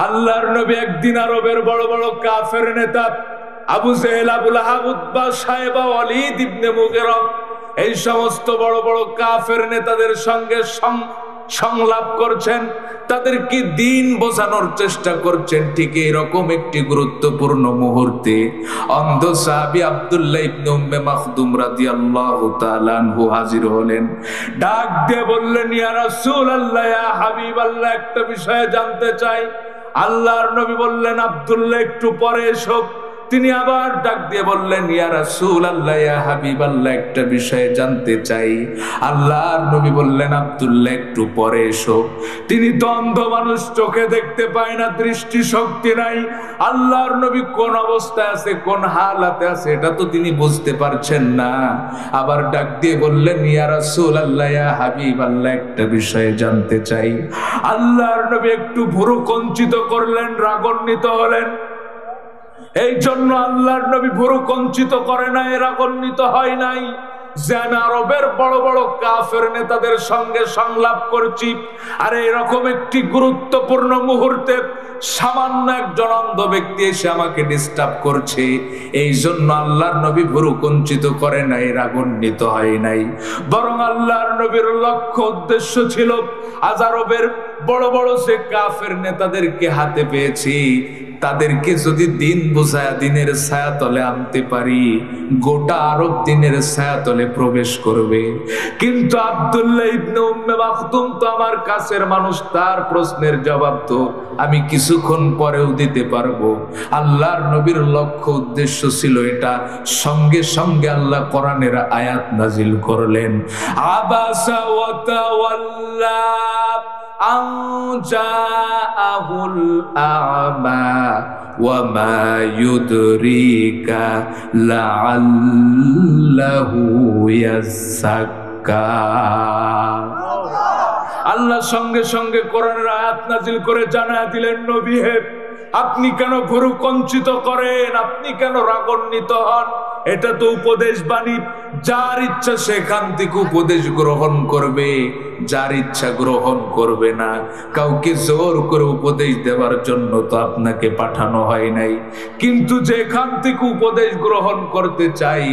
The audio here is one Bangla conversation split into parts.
আল্লাহর নবী একদিন আরবের বড় বড় কাফের নেতা আবু জেহেল, আবুল আহাব, উতবা, সাইবা, ওয়ালিদ ইবনে মুগিরা, এই সমস্ত বড় বড় কাফের নেতাদের সঙ্গে সংলাপ করছেন, তাদেরকে দিন বোঝানোর চেষ্টা করছেন। ঠিক এরকম একটি গুরুত্বপূর্ণ মুহূর্তে অন্ধ সাহাবী আব্দুল্লাহ ইবনে উম্মে মাখদুম রাদিয়াল্লাহু তাআলা আনহু হাজির হলেন। ডাক দিয়ে বললেন, ইয়া রাসূলুল্লাহ, ইয়া হাবিবাল্লাহ, একটা বিষয়ে জানতে চাই। আল্লাহর নবী বললেন, আব্দুল্লাহ একটু পরে এসো। তিনি আবার ডাক দিয়ে বললেন, ইয়া রাসূলুল্লাহ, ইয়া হাবিবাল্লাহ, একটা বিষয়ে জানতে চাই। আল্লাহর নবী বললেন, আব্দুল্লাহ একটু পরে এসো। তিনি দ্বন্দ্ব মানুষ, চোখে দেখতে পায় না, দৃষ্টি শক্তি নাই। আল্লাহর নবী কোন অবস্থায় আছে, কোন হালাতে আছে, এটা তো তিনি বুঝতে পারছেন না। আবার ডাক দিয়ে বললেন, ইয়া রাসূলুল্লাহ, ইয়া হাবিবাল্লাহ, একটা বিষয়ে জানতে চাই। আল্লাহর নবী একটু ভুরু কঞ্চিত করলেন, রাগান্বিত হলেন। এই জন্য আল্লাহর নবী ভুরু কঞ্চিত করে নাই, রাগান্বিত হয় নাই। যেন আরবের বড় বড় কাফের নেতাদের সঙ্গে সংলাপ করছি, আর এরকম একটি গুরুত্বপূর্ণ মুহূর্তে সামান্য একজন অন্ধ ব্যক্তি এসে আমাকে ডিস্টার্ব করছে। এই জন্য আল্লাহর নবী ভুরু কঞ্চিত করে নাই, রাগান্বিত হয় নাই। বরং আল্লাহর নবীর লক্ষ্য উদ্দেশ্য ছিল, আজ আরবের বড় বড় যে কাফের নেতাদেরকে হাতে পেয়েছি, তাদেরকে যদি দিন বুঝায়া দিনের ছায়াতলে আনতে পারি, গোটা আরব দিনের ছায়াতলে প্রবেশ করবে। কিন্তু আব্দুল্লাহ ইবনে উম্মে মাখদুম তো আমার কাছের মানুষ, তার প্রশ্নের জবাব তো আমি কিছুক্ষণ পরেও দিতে পারবো। আল্লাহর নবীর লক্ষ্য উদ্দেশ্য ছিল এটা। সঙ্গে সঙ্গে আল্লাহ কোরআনের আয়াত নাজিল করলেন, আবাসা ওয়া তাওয়াল্লা আন জাআহুল আ'মা ওয়া মা ইউদরিকা লাআল্লাহু ইয়াযাক্কা। আল্লাহ সঙ্গে সঙ্গে কোরআনের আয়াত নাজিল করে জানায়া দিলেন, নবী হে, আপনি কেন ভুরু কঞ্চিত করেন, আপনি কেন রাগান্বিত হন? এটা তো উপদেশ বাণী, যার ইচ্ছা সেখান থেকে উপদেশ গ্রহণ করবে, যার ইচ্ছা গ্রহণ করবে না। কাউকে জোর করে উপদেশ দেওয়ার জন্য তো আপনাকে পাঠানো হয় নাই। কিন্তু যেখান থেকে উপদেশ গ্রহণ করতে চাই,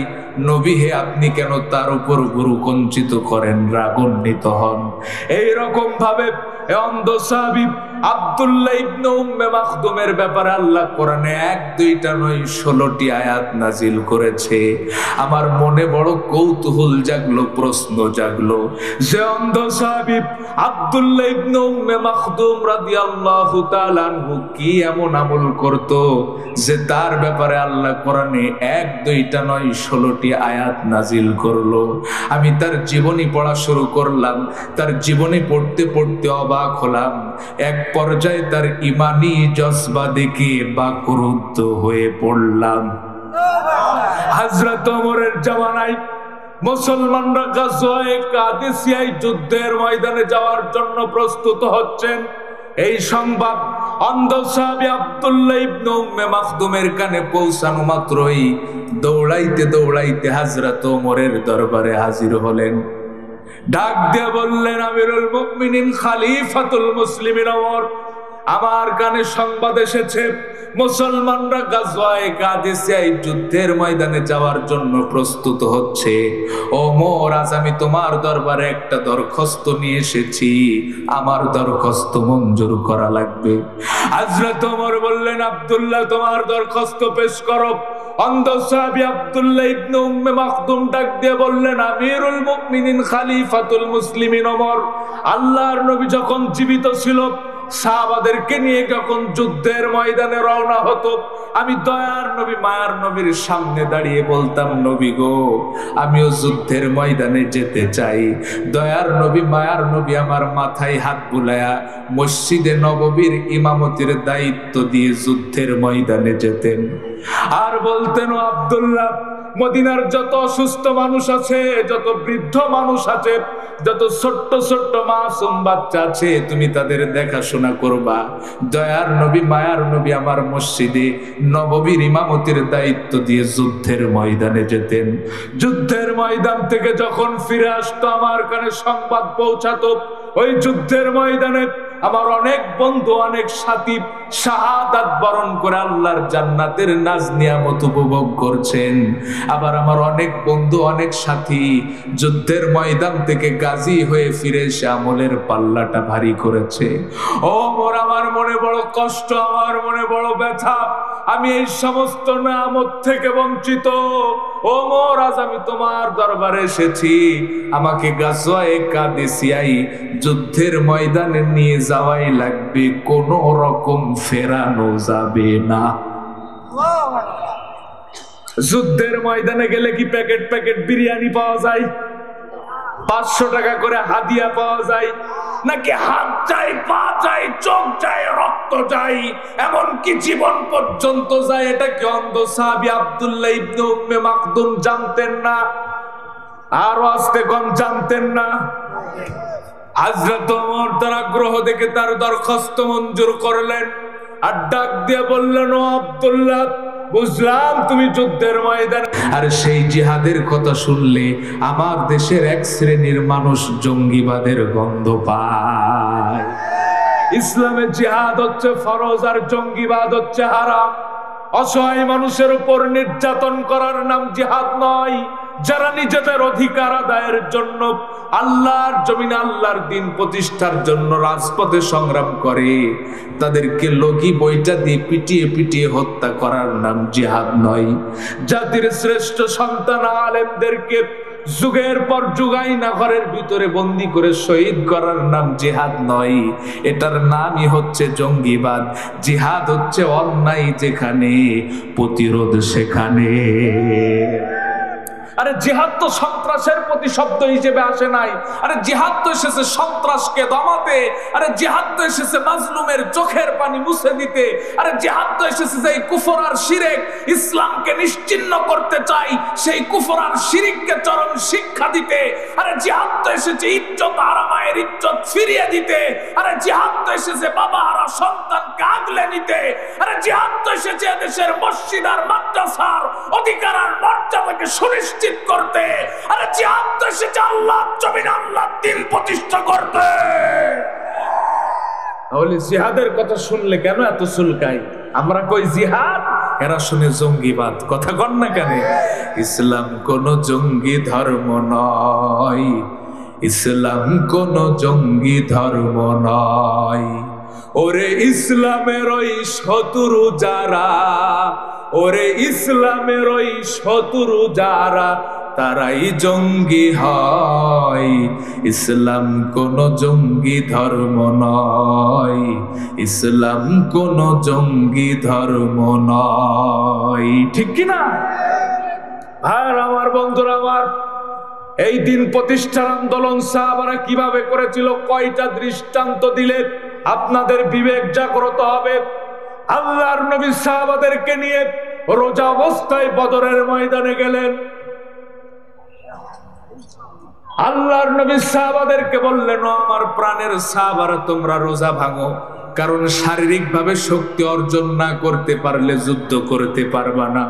নবী হে, আপনি কেন তার উপর ভুরু কঞ্চিত করেন, রাগান্বিত হন? এইরকম ভাবে অন্ধ সাহাবী আব্দুল্লাহ ইবনে উম্মে মাখদুমের ব্যাপারে আল্লাহ কোরআনে 1-2টা নয় 16টি আয়াত নাজিল করেছে। আমার মনে বড় কৌতূহল জাগলো, প্রশ্ন জাগলো, যে অন্ধ সাহাবী আব্দুল্লাহ ইবনে উম্মে মাখদুম রাদিয়াল্লাহু তাআলা আনহু কি এমন আমল করত যে তার ব্যাপারে আল্লাহ কোরআনে 1-2টা নয় 16টি আয়াত নাজিল করলো। আমি তার জীবনী পড়া শুরু করলাম। তার জীবনী পড়তে পড়তে অবাক হলাম। এক পর্যায়ে তার ইমানি জজবা দেখে বাকরুদ্ধ হয়ে পড়লাম। হযরত ওমরের জামানায় মুসলমানরা গাজওয়ে কাদেসিয়ায় যুদ্ধের ময়দানে যাওয়ার জন্য প্রস্তুত হচ্ছেন। এই সংবাদ অন্ধ সাহাবী আব্দুল্লাহ ইবনে উম্মে মাখদুমের কানে পৌঁছানো মাত্রই দৌড়াইতে দৌড়াইতে হযরত ওমরের দরবারে হাজির হলেন। ডাক দিয়ে বললেন, আমিরুল মুমিনিন, খলিফাতুল মুসলিমিন ওমর, আমার কানে সংবাদ এসেছে মুসলমানরা গাজওয়ে কাদেসিয়ায় যুদ্ধের ময়দানে যাওয়ার জন্য প্রস্তুত হচ্ছে। ওমর, আজ আমি তোমার দরবারে একটা দরখাস্ত নিয়ে এসেছি, আমার দরখাস্ত মঞ্জুর করা লাগবে। হযরত ওমর বললেন, আব্দুল্লাহ, তোমার দরখাস্ত পেশ করো। অন্ধ সাহাবী আব্দুল্লাহ ইবনে উম্মে মাখদুম ডাক দিয়ে বললেন, আমিরুল মুমিনিন, খলিফাতুল মুসলিমিন ওমর, আল্লাহর নবী যখন জীবিত ছিল, সাহাবাদেরকে নিয়ে যখন যুদ্ধের ময়দানে রওনা হতো, আমি দয়ার নবী, মায়ার নবীর সামনে দাঁড়িয়ে বলতাম, নবী গো, আমিও যুদ্ধের ময়দানে যেতে চাই। দয়ার নবী, মায়ার নবী আমার মাথায় হাত বুলায়া মসজিদে নববীর ইমামতির দায়িত্ব দিয়ে যুদ্ধের ময়দানে যেতেন। আর বলতেন, ও আব্দুল্লাহ, মদিনার যত অসুস্থ মানুষ আছে, যত বৃদ্ধ মানুষ আছে, যত ছোট্ট ছোট্ট মাসুম বাচ্চা আছে, তুমি তাদের দেখাশোনা করবা। দয়ার নবী, মায়ার নবী আমার মসজিদে নববীর ইমামতির দায়িত্ব দিয়ে যুদ্ধের ময়দানে যেতেন। যুদ্ধের ময়দান থেকে যখন ফিরে আসতো, আমার কানে সংবাদ পৌঁছাতো, ওই যুদ্ধের ময়দানে আমার অনেক বন্ধু, অনেক সাথী শাহাদাত বরণ করে আল্লাহর জান্নাতের নাজ নিয়ামত উপভোগ করছেন। আবার আমার অনেক বন্ধু, অনেক সাথী যুদ্ধের ময়দান থেকে গাজী হয়ে ফিরে এসে আমলের পাল্লাটা ভারী করেছে। ও মোর, আমার মনে বড় কষ্ট, আমার মনে বড় ব্যথা। আমি এই সমস্ত নিয়ামত থেকে বঞ্চিত। ও মোর, আজ আমি তোমার দরবারে এসেছি, আমাকে গাজওয়ায়ে কাদেসিয়ায় যুদ্ধের ময়দানে নিয়ে যাওয়াই লাগবে, কোনো রকম ফেরানো যাবে না। যুদ্ধের ময়দানে গেলে কি প্যাকেট প্যাকেট বিরিয়ানি পাওয়া যায়? 500 টাকা করে হাদিয়া পাওয়া যায়? নাকি হাত যায়, পা যায়, চোখ যায়, রক্ত যায়, এমনকি জীবন পর্যন্ত যায়? এটা কি অন্ধ সাহাবী আব্দুল্লাহ ইবনে উম্মে মাকদুম জানতেন না? আরো আস্তে কোন জানতেন না? হযরত ওমর তার আগ্রহ দেখে তার দরখাস্ত মঞ্জুর করলেন, আর ডাক দিয়ে বললেন, ও আব্দুল্লাহ, বুঝলাম তুমি যুদ্ধের ময়দানে। আর সেই জিহাদের কথা শুনলে আমার দেশের এক শ্রেণীর মানুষ জঙ্গিবাদের গন্ধ পায়। ইসলামে জিহাদ হচ্ছে ফরজ, আর জঙ্গিবাদ হচ্ছে হারাম। অসহায় মানুষের উপর নির্যাতন করার নাম জিহাদ নয়। যারা নিজেদের অধিকার আদায়ের জন্য আল্লাহর জমিনে আল্লাহর দ্বীন প্রতিষ্ঠার জন্য রাজপথে সংগ্রাম করে, তাদেরকে লগি বইটা দিয়ে পিটিয়ে পিটিয়ে হত্যা করার নাম জিহাদ নয়। জাতির শ্রেষ্ঠ সন্তান আলেমদেরকে যুগের পর যুগ আয়না ঘরের ভিতরে বন্দী করে শহীদ করার নাম জিহাদ নয়, এটার নামই হচ্ছে জঙ্গিবাদ। জিহাদ হচ্ছে অন্যায় যেখানে, প্রতিরোধ সেখানে। আরে জিহাদ তো সন্ত্রাসের প্রতিশব্দ হিসেবে আসে নাই। আরে জিহাদ তো এসেছে সন্ত্রাসকে দমাতে। আরে জিহাদ তো এসেছে মাজলুমের চোখের পানি মুছে দিতে। আরে জিহাদ তো এসেছে যে কুফর আর শিরক ইসলামকে নিশ্চিহ্ন করতে চাই, সেই কুফর আর শিরককে চরম শিক্ষা দিতে। আরে জিহাদ তো এসেছে ইজ্জত হারা মায়ের ইজ্জত ফিরিয়ে দিতে। আরে জিহাদ তো এসেছে বাবা হারা সন্তানকে আগলে নিতে। আরে জিহাদ তো এসেছে দেশের মসজিদ আর মাদ্রাসার অধিকার আর মর্যাদাকে সুনিশ্চিত করতে। আরে জিহাদ তো এসেছে আল্লাহর জমিনে আল্লাহর দ্বীন প্রতিষ্ঠা করতে। তাহলে জিহাদের কথা শুনলে কেন এত চুলকাই? আমরা কই জিহাদ, এরা শুনে জঙ্গিবাদ। কথা কন না কেন? ইসলাম কোন জঙ্গি ধর্ম নয়, ইসলাম কোন জঙ্গি ধর্ম নয়। ওরে ইসলামের ওই শত্রু যারা, ওরে ইসলামের ওই শত্রু যারা, তারাই জঙ্গি হয়। ইসলাম কোন জঙ্গি ধর্ম নয়, ইসলাম কোন জঙ্গি ধর্ম নয়। ঠিক কিনা? আর আমার বন্ধুরা, আমার এই দিন প্রতিষ্ঠার আন্দোলন সাহাবারা কিভাবে করেছিল, কয়টা দৃষ্টান্ত দিলে আপনাদের বিবেক জাগ্রত হবে। আল্লাহর নবী সাহাবাদেরকে নিয়ে রোজা অবস্থায় বদরের ময়দানে গেলেন। আল্লাহর নবী সাহাবাদেরকে বললেন, ও আমার প্রাণের সাহাবারা, তোমরা রোজা ভাঙো, কারণ শারীরিক ভাবে শক্তি অর্জন না করতে পারলে যুদ্ধ করতে পারবা না।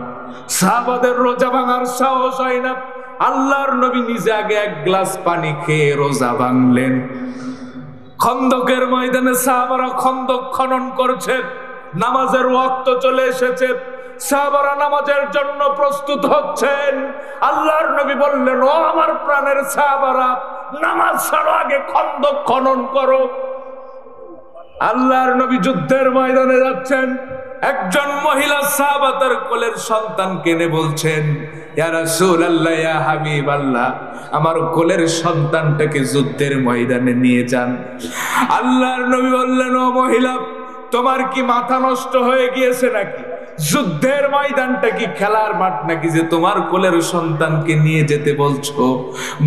সাহাবাদের রোজা ভাঙার সাহস হয় না। আল্লাহর নবী নিজে আগে এক গ্লাস পানি খেয়ে রোজা ভাঙলেন। খন্দকের ময়দানে সাহাবারা খন্দক খনন করছে, নামাজের ওয়াক্ত চলে এসেছে, সাহাবারা নামাজের জন্য প্রস্তুত হচ্ছেন। আল্লাহর নবী বললেন, ও আমার প্রাণের সাহাবারা, নামাজ ছাড়ো, আগে খন্দক খনন করো। আল্লাহর নবী যুদ্ধের ময়দানে যাচ্ছেন। একজন মহিলা সাহাবা তার কোলের সন্তান কেনে বলছেন, ইয়া রাসূলুল্লাহ, ইয়া হাবিবাল্লাহ, আমার কোলের সন্তানটাকে যুদ্ধের ময়দানে নিয়ে যান। আল্লাহর নবী বললেন, ও মহিলা, তোমার কি মাথা নষ্ট হয়ে গিয়েছে নাকি? যুদ্ধের ময়দানটা কি খেলার মাঠ নাকি যে তোমার কোলের সন্তানকে নিয়ে যেতে বলছো?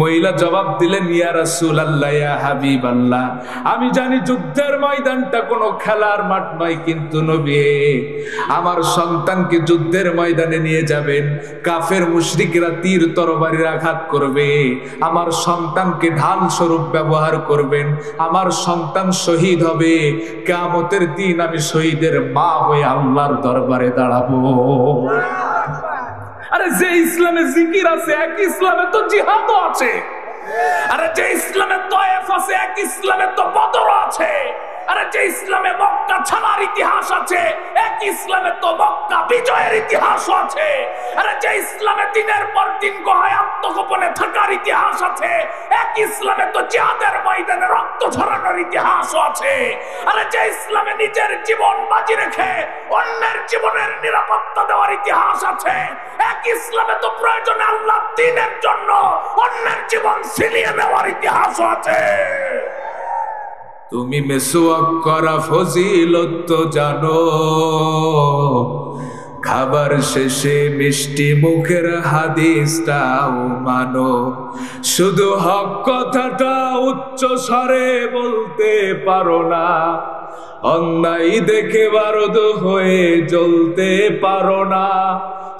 মহিলা জবাব দিলেন, ইয়া রাসূলুল্লাহ, ইয়া হাবিবাল্লাহ, আমি জানি যুদ্ধের ময়দানটা কোনো খেলার মাঠ নয়, কিন্তু নবী, আমার সন্তানকে যুদ্ধের ময়দানে নিয়ে যাবেন, কাফের মুশরিকরা তীর তরবারির আঘাত করবে, আমার সন্তানকে ঢাল স্বরূপ ব্যবহার করবেন, আমার সন্তান শহীদ হবে, কিয়ামতের দিন আমি শহীদের মা হয়ে আল্লাহর দরবারে দাঁড়াবো। আরে যে ইসলামে জিকির আছে, এক ইসলামে তো জিহাদও আছে। আরে যে ইসলামে তায়েফ আছে, এক ইসলামে তো বদর আছে। আরে যে ইসলামে মক্কা ছাড়ার ইতিহাস আছে, এক ইসলামে তো মক্কা বিজয়ের ইতিহাস আছে। আরে যে ইসলামে দিনের পর দিন গুহায় আত্মগোপনে থাকার ইতিহাস আছে, এক ইসলামে তো জিহাদের ময়দানে রক্ত ঝরানোর ইতিহাস আছে। আরে যে ইসলামে নিজের জীবন বাজি রেখে অন্যের জীবনের নিরাপত্তা দেওয়ার ইতিহাস আছে, এক ইসলামে তো প্রয়োজনে আল্লাহ দ্বীনের জন্য অন্যের জীবন ছিনিয়ে নেওয়ার ইতিহাস আছে। তুমি মেসওয়াক করা ফজিলত তো জানো, খাবার শেষে মিষ্টি মুখের হাদিসটাও মানো, শুধু হক কথাটা উচ্চ স্বরে বলতে পারো না, অন্যায় দেখে বারদ হয়ে জ্বলতে পারো না,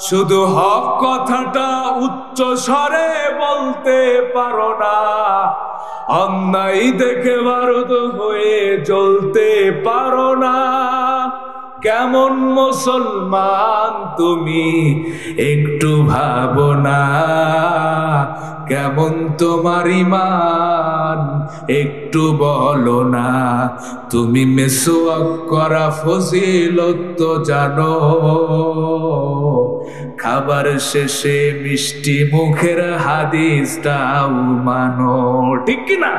শুধু হক কথাটা উচ্চ স্বরে বলতে পারো না, অন্যায় দেখে বারদ হয়ে জ্বলতে পারো না। কেমন মুসলমান তুমি একটু ভাবো না, কেমন তোমার ঈমান একটু বলো না, তুমি মেসওয়াক করা ফজিলত তো জানো, খাবার শেষে মিষ্টি মুখের হাদিসটাও মানো, ঠিক কি না?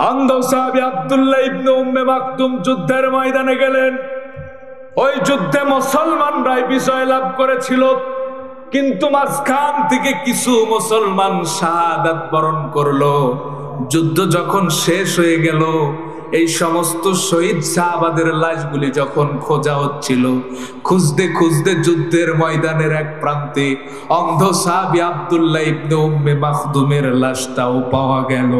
অন্ধ সাহাবী আব্দুল্লাহ ইবনে উম্মে মাকতুম যুদ্ধের ময়দানে গেলেন। ওই যুদ্ধে মুসলমানরাই বিজয় লাভ করেছিল, কিন্তু মাঝখান থেকে কিছু মুসলমান শাহাদাত বরণ করলো। যুদ্ধ যখন শেষ হয়ে গেল, এই সমস্ত শহীদ সাহাবাদের লাশগুলি যখন খোঁজা হচ্ছিল, খুঁজতে খুঁজতে যুদ্ধের ময়দানের এক প্রান্তে অন্ধ সাহাবী আব্দুল্লাহ ইবনে উম্মে মাকতুমের লাশটাও পাওয়া গেল।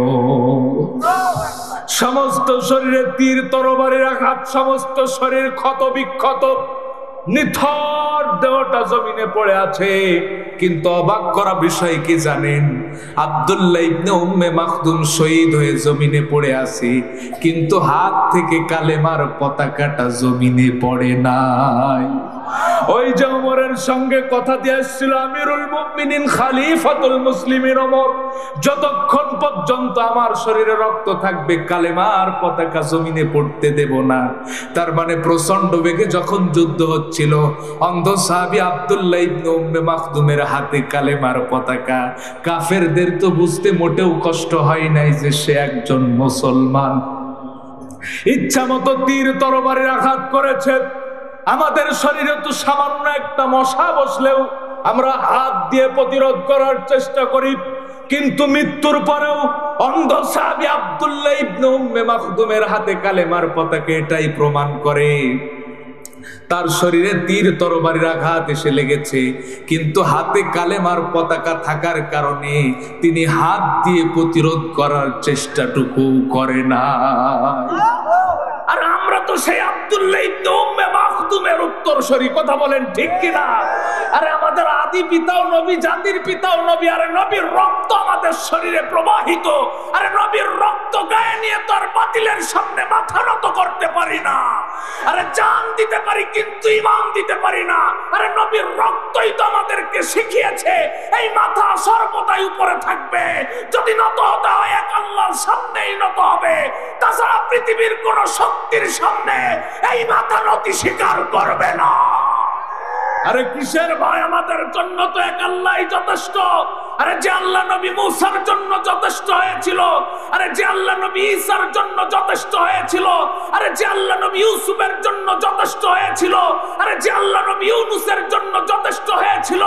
সমস্ত শরীরে তীর তরবারির আঘাত, সমস্ত শরীর ক্ষত বিক্ষত, নিথর দেহটা জমিনে পড়ে আছে। কিন্তু অবাক করা বিষয় কি জানেন? আব্দুল্লাহ ইবনে উম্মে মাকতুম শহীদ হয়ে জমিনে পড়ে আছে, কিন্তু হাত থেকে কালেমার পতাকাটা জমিনে পড়ে নাই। ওই যে ওমরের সঙ্গে কথা দিয়ে আসছিল আমিরুল মুমিনিন খলিফাতুল মুসলিমিন ওমর, যতক্ষণ পর্যন্ত আমার শরীরে রক্ত থাকবে কালেমার পতাকা জমিনে পড়তে দেব না। তার মানে প্রচন্ড বেগে যখন যুদ্ধ হচ্ছিল, অন্ধ সাহাবী আব্দুল্লাহ ইবনে উম্মে মাকতুমের হাতে কালেমার পতাকা, কাফেরদের তো বুঝতে মোটেও কষ্ট হয় নাই যে সে একজন মুসলমান। ইচ্ছা মতো তীর তরবারির আঘাত করেছে। আমাদের শরীরে তো সামান্য একটা মশা বসলেও আমরা হাত দিয়ে প্রতিরোধ করার চেষ্টা করি, কিন্তু মৃত্যুর পরেও অন্ধ সাহাবী আব্দুল্লাহ ইবনে উম্মে মাকতুমের হাতে কালেমার পতাকা এটাই প্রমাণ করে। তার শরীরে তীর তরবারির আঘাত এসে লেগেছে, কিন্তু হাতে কালেমার পতাকা থাকার কারণে তিনি হাত দিয়ে প্রতিরোধ করার চেষ্টাটুকু করে না। আর আমরা তো সেই আব্দুল্লাহ ইবনে উম্মে মাকতুমের উত্তরসূরি, কথা বলেন ঠিক কিনা? আরে আমাদের আদি পিতাও নবী, জাতির পিতাও নবী। আরে নবীর রক্ত আমাদের শরীরে প্রবাহিত। আরে নবীর রক্ত গায়ে নিয়ে তো আর বাতিলের সামনে মাথা নত করতে পারি না। আরে জান দিতে পারি কিন্তু ঈমান দিতে পারি না। আরে নবীর রক্তই তো আমাদেরকে শিখিয়েছে এই মাথা সর্বদাই উপরে থাকবে। যদি নত হতে হয় এক আল্লাহর সামনেই নত হবে, তাছাড়া পৃথিবীর কোন শক্তির সামনে এই মাথা নতি স্বীকার করবে না। আরে কিসের ভয়? আমাদের জন্য তো এক আল্লাহই যথেষ্ট। আরে যে আল্লাহ নবী মুসার জন্য যথেষ্ট হয়েছিল, আরে যে আল্লাহ নবী ঈসার জন্য যথেষ্ট হয়েছিল, আরে যে আল্লাহ নবী ইউসুফের জন্য যথেষ্ট হয়েছিল, আরে যে আল্লাহ নবী ইউনুসের জন্য যথেষ্ট হয়েছিল,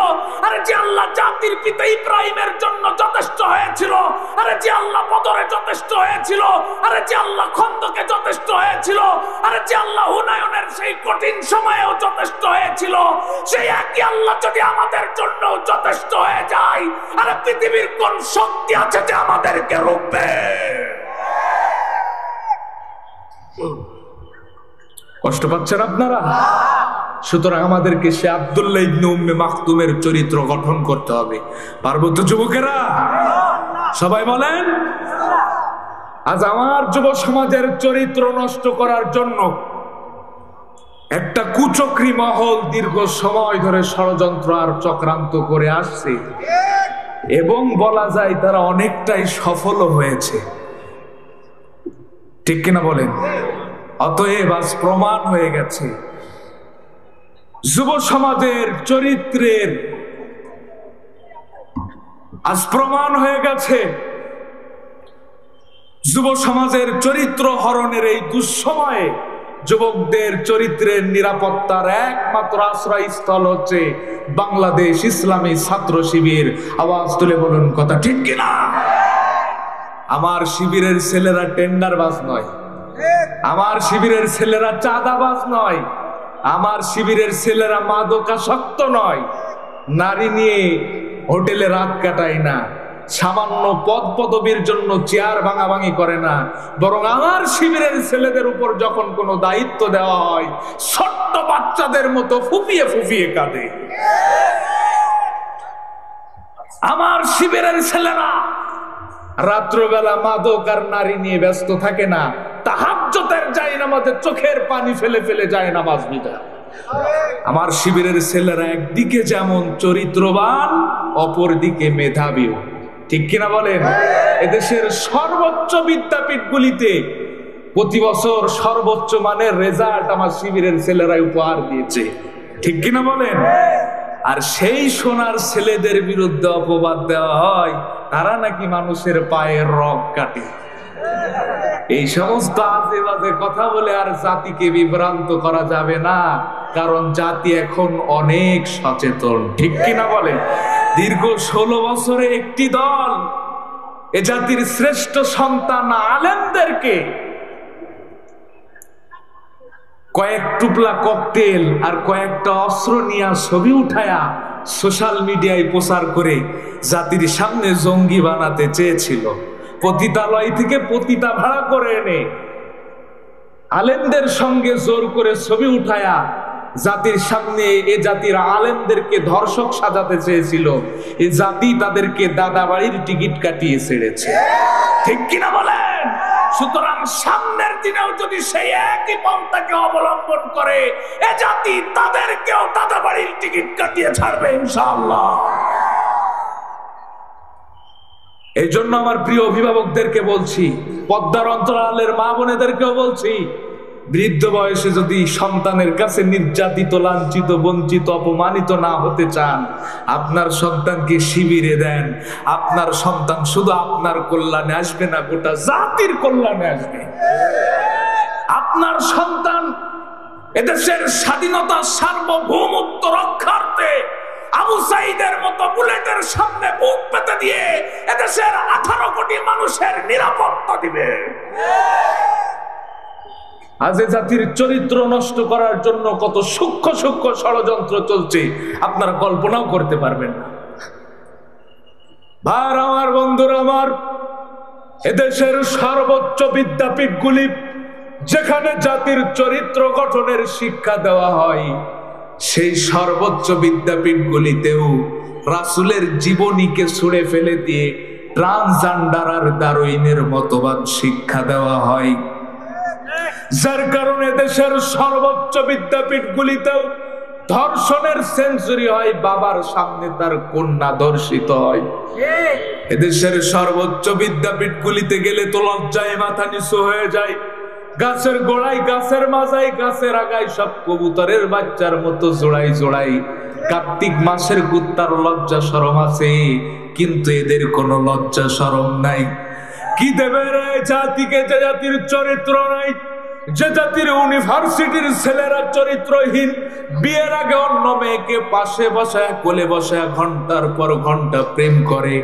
আরে যে আল্লাহ জাতির পিতা ইব্রাহিমের জন্য যথেষ্ট হয়েছিল, আরে যে আল্লাহ বদরে যথেষ্ট হয়েছিল, আরে যে আল্লাহ খন্দকে যথেষ্ট হয়েছিল, আরে যে আল্লাহ হুনায়নের সেই কঠিন সময়েও যথেষ্ট হয়েছিল, সেই একই আল্লাহ যদি আমাদের জন্য যথেষ্ট হয়ে যায়, আরে পৃথিবীর কোন শক্তি আছে যে আমাদেরকে রুখবে? কষ্ট পাচ্ছেন আপনারা? সুতরাং আমাদেরকে সে আব্দুল্লাহ ইবনে উম্মে মাকতুমের চরিত্র গঠন করতে হবে। পারবো তো যুবকেরা? সবাই বলেন। আজ আমার যুব সমাজের চরিত্র নষ্ট করার জন্য একটা কুচক্রী মহল দীর্ঘ সময় ধরে ষড়যন্ত্র আর চক্রান্ত করে আসছে, এবং বলা যায় তারা অনেকটাই সফল হয়েছে। ঠিক কিনা বলেন? অতএব আজ প্রমাণ হয়ে গেছে যুব সমাজের চরিত্রের, আজ প্রমাণ হয়ে গেছে যুব সমাজের চরিত্র হরণের এই দুঃসময়ে যুবকদের চরিত্রের নিরাপত্তার একমাত্র আশ্রয়স্থল হচ্ছে বাংলাদেশ ইসলামী ছাত্র শিবির। আওয়াজ তুলে বলুন কথা ঠিক কিনা? আমার শিবিরের ছেলেরা টেন্ডারবাজ নয়, আমার শিবিরের ছেলেরা চাঁদাবাজ নয়, আমার শিবিরের ছেলেরা মাদকাসক্ত নয়, নারী নিয়ে হোটেলে রাত কাটায় না, সামান্য পদ পদবীর জন্য চেয়ার ভাঙাভাঙি করে না, বরং আমার শিবিরের ছেলেদের উপর যখন কোনো দায়িত্ব দেওয়া হয় ছোট্ট বাচ্চাদের মতো ফুপিয়ে ফুপিয়ে কাঁদে। আমার শিবিরের ছেলেরা রাত্রবেলা মাদক আর নারী নিয়ে ব্যস্ত থাকে না, তাহাজ্জুদের জায়নামাজে চোখের পানি ফেলে ফেলে যায় নামাজ পড়ে। আমার শিবিরের ছেলেরা একদিকে যেমন চরিত্রবান, অপরদিকে মেধাবীও। ঠিক কিনা বলেন? এদেশের সর্বোচ্চ বিদ্যাপীঠগুলিতে প্রতি বছর সর্বোচ্চ মানের রেজাল্ট আমার শিবিরের ছেলেরাই উপহার দিয়েছে। ঠিক কিনা বলেন? আর সেই সোনার ছেলেদের বিরুদ্ধে অপবাদ দেওয়া হয় তারা নাকি মানুষের পায়ের রগ কাটে। এই সমস্ত আজে বাজে কথা বলে আর জাতিকে বিভ্রান্ত করা যাবে না, কারণ জাতি এখন অনেক সচেতন। ঠিক কিনা বলে? দীর্ঘ 16 বছরে একটি দল এ জাতির শ্রেষ্ঠ সন্তান আলেমদেরকে কয়েক টুকলা ককটেল আর কয়েকটা অস্ত্র নিয়ে ছবি উঠায়া সোশ্যাল মিডিয়ায় প্রচার করে জাতির সামনে জঙ্গি বানাতে চেয়েছিল। পতিতালয় থেকে পতিতা ভাড়া করে এনে আলেমদের সঙ্গে জোর করে ছবি উঠায়া জাতির সামনে এ জাতির আলেমদেরকে ধর্ষক সাজাতে চেয়েছিল। এ জাতি তাদেরকে দাদা বাড়ির টিকিট কাটিয়ে ছেড়েছে। ঠিক কিনা বলেন? সুতরাং সামনের দিনেও যদি সেই একই পন্থাকে অবলম্বন করে এ জাতি তাদেরকেও দাদা বাড়ির টিকিট কাটিয়ে ছাড়বে ইনশাআল্লাহ। এই জন্য আমার প্রিয় অভিভাবকদেরকে বলছি, পদ্মার অন্তরালের মা বোনেদেরকেও বলছি, বৃদ্ধ বয়সে যদি সন্তানের কাছে নির্যাতিত, লাঞ্ছিত, বঞ্চিত, অপমানিত না হতে চান, আপনার সন্তানকে শিবিরে দেন। আপনার সন্তান শুধু আপনার কল্যাণে আসবে না, গোটা জাতির কল্যাণে আসবে। আপনার সন্তান এদেশের স্বাধীনতা সার্বভৌমত্ব রক্ষার্থে আবু সাইদের মতো বুলেটের সামনে বুক পেতে দিয়ে এদেশের 18 কোটি মানুষের নিরাপত্তা দিবে। আজ জাতির চরিত্র নষ্ট করার জন্য কত সূক্ষ্ম সূক্ষ্ম ষড়যন্ত্র চলছে আপনারা কল্পনাও করতে পারবেন না। ভাই আমার, বন্ধুরা আমার, এদেশের সর্বোচ্চ বিদ্যাপীঠগুলি যেখানে জাতির চরিত্র গঠনের শিক্ষা দেওয়া হয়, সেই সর্বোচ্চ বিদ্যাপীঠগুলিতেও রাসূলের জীবনীকে ছুঁড়ে ফেলে দিয়ে ট্রান্সজেন্ডার আর দারুইনের মতবাদ শিক্ষা দেওয়া হয়। যার কারণে দেশের সর্বোচ্চ বিদ্যাপীঠগুলিতেও ধর্ষণের সেঞ্চুরি হয়, বাবার সামনে তার কন্যা ধর্ষিত হয়। এদেশের সর্বোচ্চ বিদ্যাপীঠগুলিতে গেলে তো লজ্জায় মাথা নিচু হয়ে যায়। গাছের গোড়ায়, গাছের মাথায়, গাছের আগায় সব কবুতরের বাচ্চার মতো জোড়াই জোড়াই। কার্তিক মাসের কুত্তার লজ্জা শরম আছে, কিন্তু এদের কোনো লজ্জা শরম নাই। কি দেবে রে জাতিকে যে জাতির চরিত্র নাই, যে জাতির ইউনিভার্সিটির ছেলেরা চরিত্রহীন, বিয়ের আগে অন্য মেয়েকে পাশে বসায় কোলে বসায় ঘন্টার পর ঘন্টা প্রেম করে।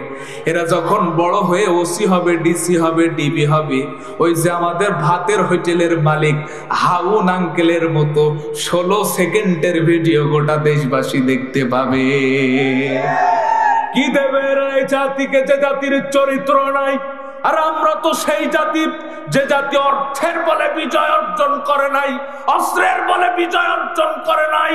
এরা যখন বড় হয়ে ওসি হবে, ডিসি হবে, ডিবি হবে, ওই যে আমাদের ভাতের হোটেলের মালিক হাউন আঙ্কেলের মতো 16 সেকেন্ডের ভিডিও গোটা দেশবাসী দেখতে পাবে। কি দেবে এই জাতিকে যে জাতির চরিত্র নাই? আর আমরা তো সেই জাতি যে জাতি অর্থের বলে বিজয় অর্জন করে নাই, অস্ত্রের বলে বিজয় অর্জন করে নাই,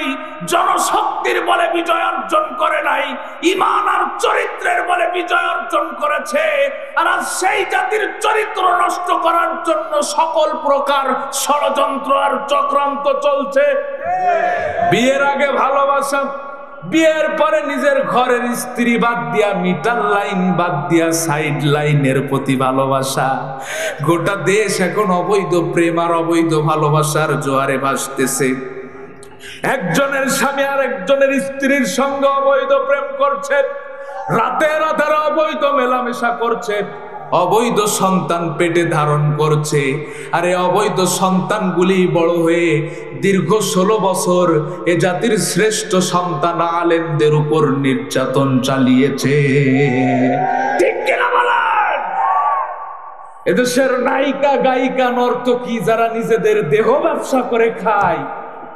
জনশক্তির বলে বিজয় অর্জন করে নাই, ঈমান আর চরিত্রের বলে বিজয় অর্জন করেছে। আর সেই জাতির চরিত্র নষ্ট করার জন্য সকল প্রকার ষড়যন্ত্র আর চক্রান্ত চলছে। বিয়ের আগে ভালোবাসা, বিয়ের পরে নিজের ঘরের স্ত্রী বাদ দিয়া, মিটার লাইন বাদ দিয়া, সাইড লাইনের প্রতি ভালোবাসা। গোটা দেশ এখন অবৈধ প্রেম আর অবৈধ ভালোবাসার জোয়ারে ভাসতেছে। একজনের স্বামী আর একজনের স্ত্রীর সঙ্গে অবৈধ প্রেম করছে, রাতে রাতে অবৈধ মেলামেশা করছে, অবৈধ সন্তান পেটে ধারণ করছে। আর এই অবৈধ সন্তানগুলি বড় হয়ে দীর্ঘ 16 বছর এ জাতির শ্রেষ্ঠ সন্তান আলেমদের উপর নির্যাতন চালিয়েছে। ঠিক কিনা বলেন? এদেশের নায়িকা, গায়িকা, নর্তকী যারা নিজেদের দেহ ব্যবসা করে খায়,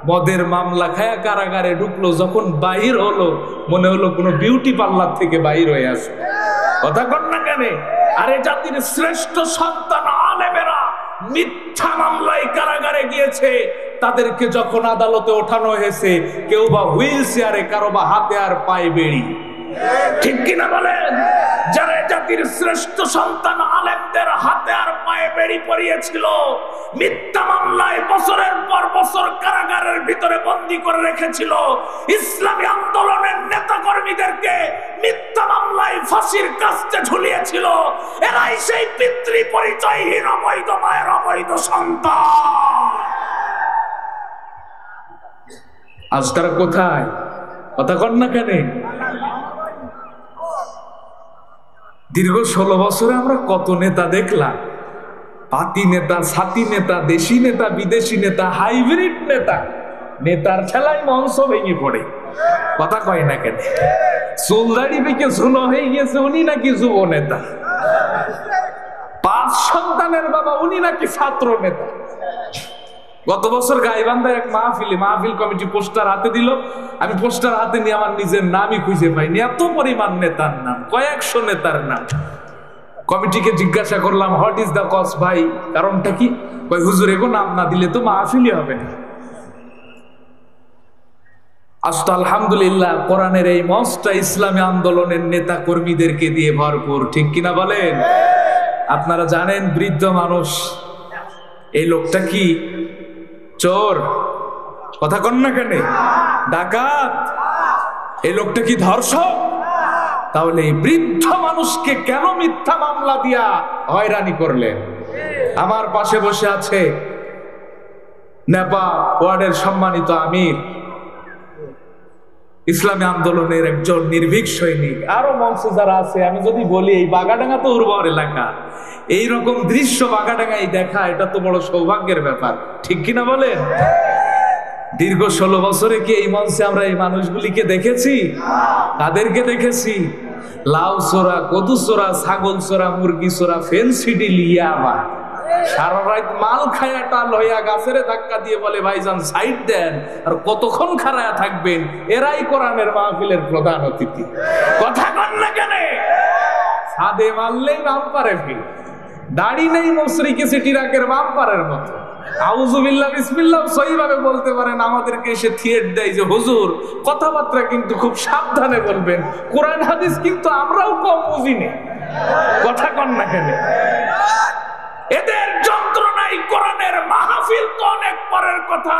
মদের মামলা খায়া কারাগারে ঢুকলো, যখন বাহির হলো মনে হলো কোনো বিউটি পার্লার থেকে বাহির হয়ে আসে। কথা কন না কেন? আরে জাতির শ্রেষ্ঠ সন্তান আলেমেরা মিথ্যা মামলায় কারাগারে গিয়েছে, তাদেরকে যখন আদালতে ওঠানো হয়েছে, কেউ বা হুইল চেয়ারে, কারো বা হাতে আর পায়ে বেড়ি। ঠিক কিনা বলেন? যারা জাতির শ্রেষ্ঠ সন্তান আলেমদের হাতে আর পায়ে বেড়ি পরিয়েছিল, মিথ্যা মামলায় বছরের পর বছর কারাগারের ভিতরে বন্দী করে রেখেছিল, ইসলামী আন্দোলনের নেতা কর্মীদেরকে মিথ্যা মামলায় ফাঁসির কাস্তে ঝুলিয়েছিল, এরাই সেই পিতৃ পরিচয়হীন অবৈধ মায়ের অবৈধ সন্তান। আজ তারা কোথায়? কথা কন না কেন? দীর্ঘ 16 বছরে আমরা কত নেতা দেখলাম, পাতি নেতা, ছাতি নেতা, দেশি নেতা, বিদেশি নেতা, হাইব্রিড নেতা। নেতার ঠেলায় মঞ্চ ভেঙে পড়ে। কথা কয় না কেন? চুলদাড়ি পেকে ঝুনো হয়ে গেছে, উনি নাকি যুব নেতা। 5 সন্তানের বাবা, উনি নাকি ছাত্র নেতা। গত বছর গাইবান্ধায় এক মাহফিল কমিটি পোস্টার হাতে দিল, আমি পোস্টার হাতে নিয়ে আমার নিজের নামই খুঁজে পাইনি, এত পরিমাণ নেতার নাম, কয়েকশো নেতার নাম। কমিটিকে জিজ্ঞাসা করলাম, হোয়াট ইজ দ্য কজ ভাই, কারণটা কি? কই হুজুর, এগো নাম না দিলে তো মাহফিলই হবে না। আজ তো আলহামদুলিল্লাহ কোরআনের এই মঞ্চটা ইসলামী আন্দোলনের নেতা কর্মীদেরকে দিয়ে ভরপুর। ঠিক কিনা বলেন? আপনারা জানেন, বৃদ্ধ মানুষ, এই লোকটা কি চোর? কথা কন না কেন? ডাকাত? এই লোকটা কি ধর্ষক? তাহলে এই বৃদ্ধ মানুষকে কেন মিথ্যা মামলা দিয়া হয়রানি করলেন? আমার পাশে বসে আছে নেপা ওয়ার্ডের সম্মানিত আমির, ইসলামী আন্দোলনের একজন নির্ভীক সৈনিক, আরো মঞ্চে যারা আছে। আমি যদি বলি, এই বাগাডাঙ্গা তো উর্বর এলাকা, এইরকম দৃশ্য বাগাডাঙ্গায় দেখা, এটা তো বড় সৌভাগ্যের ব্যাপার। ঠিক কিনা বলেন? দীর্ঘ 16 বছরে কি এই মঞ্চে আমরা এই মানুষগুলিকে দেখেছি? তাদেরকে দেখেছি লাউ চোরা, কদু চোরা, ছাগল চোরা, মুরগি চোরা, ফেন্সিডি লিয়া, আবার সারা রাত মাল খায়া টাল হইয়া গাছের ধাক্কা দিয়ে বলে ভাইজান সাইড দেন, আর কতক্ষণ খাড়ায়া থাকবেন? এরাই কোরআনের মাহফিলের প্রধান অতিথি। কথা কন না কেন? ছাদে মারলেই বাম্পারে ফিল, দাড়ি নেই মশরিকে সিটিরাকের বাম্পারের মতো। আউযুবিল্লাহ বিসমিল্লাহ সহিভাবে বলতে পারেন, আমাদেরকে এসে থিয়েট দেয় যে হুজুর কথাবার্তা কিন্তু খুব সাবধানে বলবেন, কোরআন হাদিস কিন্তু আমরাও কম বুঝি না। কথা কন না কেন? এদের যন্ত্রণাই কোরআনের মাহফিল তো অনেক পরের কথা।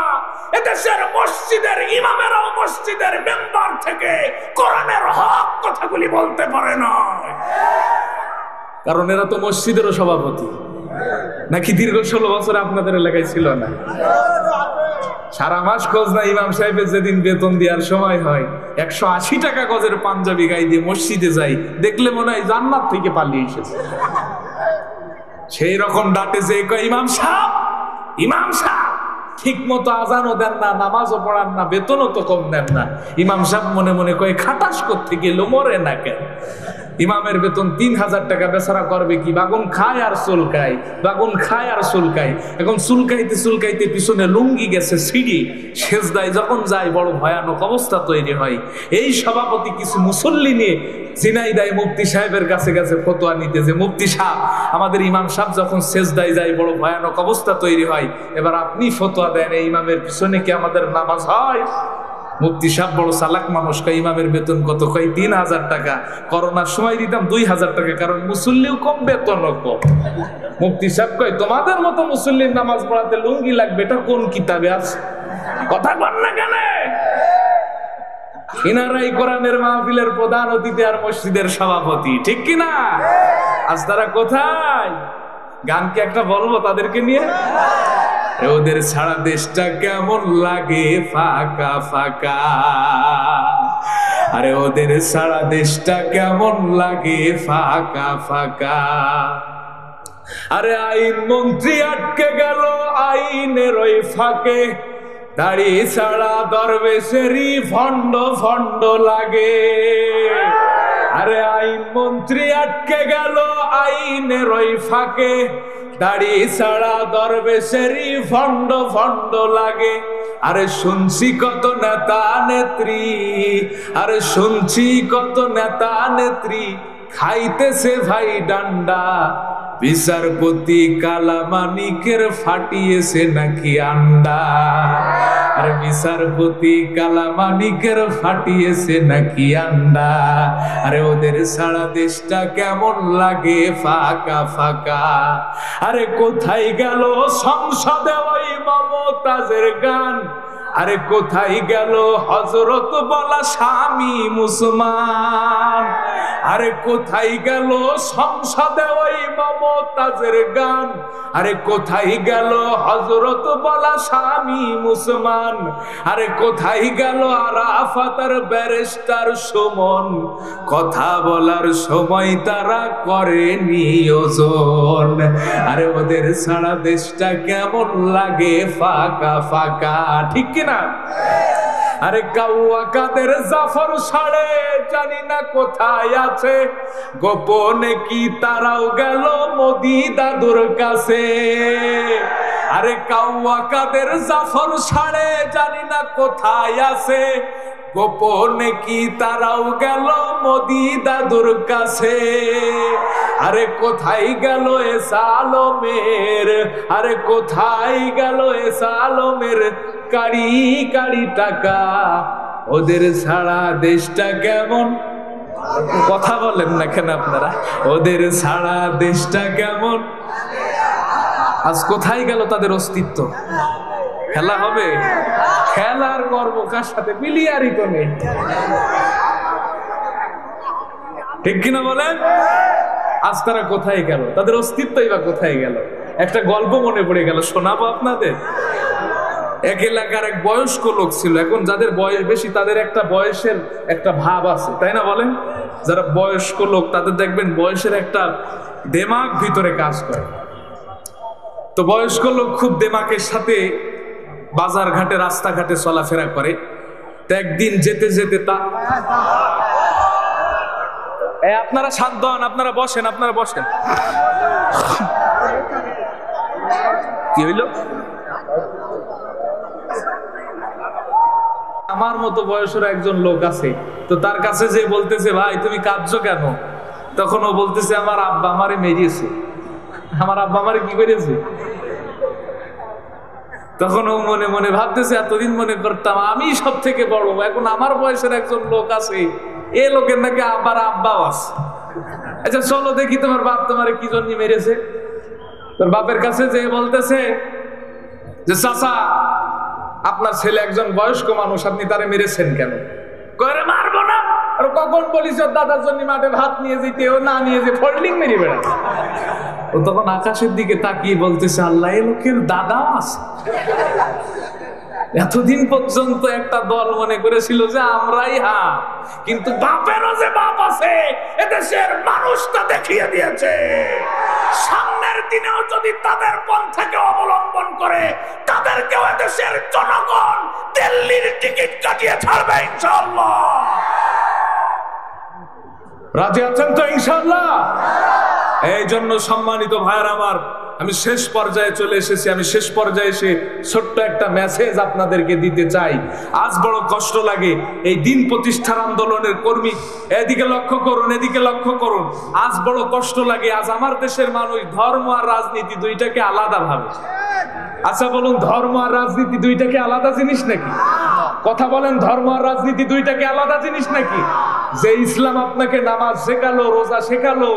এদেশের মসজিদের ইমামেরাও মসজিদের মেম্বার থেকে কোরআনের হক কথাগুলি বলতে পারে না, কারণ এরা তো মসজিদেরও সভাপতি। নাকি দীর্ঘ 16 বছর আপনাদের এলাকায় ছিল না? সারা মাস খোঁজ না, ইমাম সাহেবের যেদিন বেতন দেওয়ার সময় হয় 180 টাকা গজের পাঞ্জাবি গায়ে দিয়ে মসজিদে যাই, দেখলে মনে হয় জান্নাত থেকে পালিয়ে এসেছে। সেই রকম ডাটে যে ইমাম সাহেব, ইমাম সাহেব ঠিক মতো আজানও দেন না, নামাজও পড়ান না, বেতনও তো কম দেন না। ইমাম সাহেব মনে মনে কয় খাটাস করতে গেল, মরে না কেন? ইমামের বেতন 3000 টাকা, বেচারা করবে কি? বাগুন খায় আর চুলকায়, বাগুন খায় আর চুলকায়। এখন চুলকাইতে চুলকাইতে পিছনে লুঙ্গি গেছে সিঁড়ি, সেজদায় যখন যায় বড় ভয়ানক অবস্থা তৈরি হয়। এই সভাপতি কিছু মুসল্লি নিয়ে ঝিনাইদহ মুফতি সাহেবের কাছে গেছে ফতোয়া নিতে, যে মুফতি সাহেব, আমাদের ইমাম সাহেব যখন সেজদায় যায় বড় ভয়ানক অবস্থা তৈরি হয়, এবার আপনি ফতোয়া দেন, এই ইমামের পিছনে কি আমাদের নামাজ হয়? মুফতি সাহেব বড় চালাক মানুষ, কয় ইমামের বেতন কত? কয় 3000 টাকা। করোনার সময় দিতাম 2000 টাকা, কারণ মুসল্লিও কম বেতনও কম। মুফতি সাহেব কয় তোমাদের মতো মুসল্লির নামাজ পড়াতে লুঙ্গি লাগবে, এটা কোন কিতাবে আছে? কথা বল না কেন? ইনারাই কোরআনের মাহফিলের প্রধান অতিথি আর মসজিদের সভাপতি, ঠিক কিনা? আজ তারা কোথায়? গান কি একটা বলবো তাদেরকে নিয়ে? ওদের সারা দেশটা কেমন লাগে ফাঁকা ফাঁকা, আরে ওদের সারা দেশটা কেমন লাগে ফাঁকা ফাঁকা। আরে আইন মন্ত্রী আটকে গেল আইনের ওই ফাঁকে, দাড়ি ছাড়া দরবেশেরই ভণ্ড ভণ্ড লাগে। আরে আইন মন্ত্রী আটকে গেল আইনের ওই ফাঁকে, দাড়ি ছাড়া দরবেশেরই ভণ্ড ভণ্ড লাগে। আরে শুনছি কত নেতা নেত্রী, আরে শুনছি কত নেতা নেত্রী খাইতেছে ভাই ডান্ডা, বিচারপতি কালামানিকের ফাটিয়েছে নাকি আন্ডা। আর বিচারপতি কালামানিকের ফাটিয়েছে নাকি আন্ডা। আরে ওদের সারা দেশটা কেমন লাগে ফাঁকা ফাঁকা। আরে কোথায় গেল সংসদে ওই মমতাজের গান, আরে কোথায় গেল হযরত বলা স্বামী মুসলমান। আরে কোথায় গেল সংসদে ওই মমতাজের গান, আরে কোথায় গেল হযরত বলা স্বামী মুসলমান। আরে কোথায় গেল আরাফাতের ব্যারিস্টার সুমন, কথা বলার সময় তারা করে নিয়োজন। আরে ওদের সারা দেশটা কেমন লাগে ফাঁকা ফাঁকা, ঠিক কিনা? আরে কাউয়া কাদের জাফর সাড়ে জানি না কোথায় আছে, গোপনে কি তারাও গেল মোদি দাদুর কাছে। আরে কাউয়া কাদের জাফর সাড়ে জানি না কোথায় আছে, গোপনে কি তারাও গেল মোদি দাদুর কাছে। আরে কোথায় গেল এসা আলমের, আরে কোথায় গেল এসা আলমের কাড়ি কাড়ি টাকা। ওদের সারা দেশটা কেমন, কথা বলেন না কেন আপনারা? ওদের সারা দেশটা কেমন, আজ কোথায় গেল তাদের অস্তিত্ব? খেলা হবে, খেলার গর্ব কার সাথে? প্লেয়ারই তো নেই, ঠিক কিনা বলেন? আজ তারা কোথায় গেল, তাদের অস্তিত্বই বা কোথায় গেল? একটা গল্প মনে পড়ে গেল, শোনাবো আপনাদের। এক এলাকার এক বয়স্ক লোক ছিল। এখন যাদের বয়স বেশি তাদের একটা বয়সের একটা ভাব আছে, তাই না বলেন? যারা বয়স্ক লোক তাদের দেখবেন বয়সের একটা দেমাগ ভিতরে কাজ করে। তো বয়স্ক লোক খুব দেমাকের সাথে বাজার ঘাটে রাস্তাঘাটে চলাফেরা করে। তো একদিন যেতে যেতে আপনারা শান্ত হন, আপনারা বসেন, আপনারা বসেন। কি হইল? আমার মতো বয়সের একজন লোক আছে, তো তার কাছে যে বলতেছে, ভাই তুমি কাঁদছো কেন? তখন ও বলতেছে, আমার আব্বা আমারে মেরিয়েছে। আমার আব্বা আমারে কি করেছে? তখন ও মনে মনে ভাবতেছে, এতদিন মনে করতাম আমি সব থেকে বড়, এখন আমার বয়সের একজন লোক আছে, এ লোকের নাকি আব্বার আব্বাও আছে। আচ্ছা চলো দেখি তোমার বাপ তোমারে কি জন্য মেরেছে। তোর বাপের কাছে যে বলতেছে যে, চাচা আপনার ছেলে একজন বয়স্ক মানুষ, আপনি তারে মেরেছেন কেন? করে মারবো না। আর কখন বলিস দাদার জন্য মাঠে ভাত নিয়ে যেতে, ও না নিয়ে যে ফোল্ডিং মেরে বেড়াচ্ছে। ও তখন আকাশের দিকে তাকিয়ে বলতেছে, আল্লাহ এ লোকের দাদাও আছে। এতদিন পর্যন্ত একটা দল মনে করেছিল যে আমরাই কিন্তু বাপেরও যে বাপ আছে এদেশের মানুষটা দেখিয়ে দিয়েছে। সামনের দিনেও যদি তাদের পন্থাকে অবলম্বন করে তাদেরকেও এদেশের জনগণ দিল্লির টিকিট কাটিয়ে ছাড়বে ইনশাআল্লাহ। রাজি আছেন তো ইনশাআল্লাহ? এই জন্য সম্মানিত ভাইয়ের আমার, আমি শেষ পর্যায়ে চলে এসেছি। আমি শেষ পর্যায়ে এসে ছোট্ট একটা মেসেজ আপনাদেরকে দিতে চাই। আজ বড় কষ্ট লাগে, এই দিন প্রতিষ্ঠার আন্দোলনের কর্মী, এদিকে লক্ষ্য করুন, এদিকে লক্ষ্য করুন। আজ বড় কষ্ট লাগে, আজ আমার দেশের মানুষ ধর্ম আর রাজনীতি দুইটাকে আলাদা ভাবে। আচ্ছা বলুন, ধর্ম আর রাজনীতি দুইটাকে আলাদা জিনিস নাকি? কথা বলেন, ধর্ম আর রাজনীতি দুইটাকে আলাদা জিনিস নাকি? যে ইসলাম আপনাকে নামাজ শেখালো, রোজা শেখালো,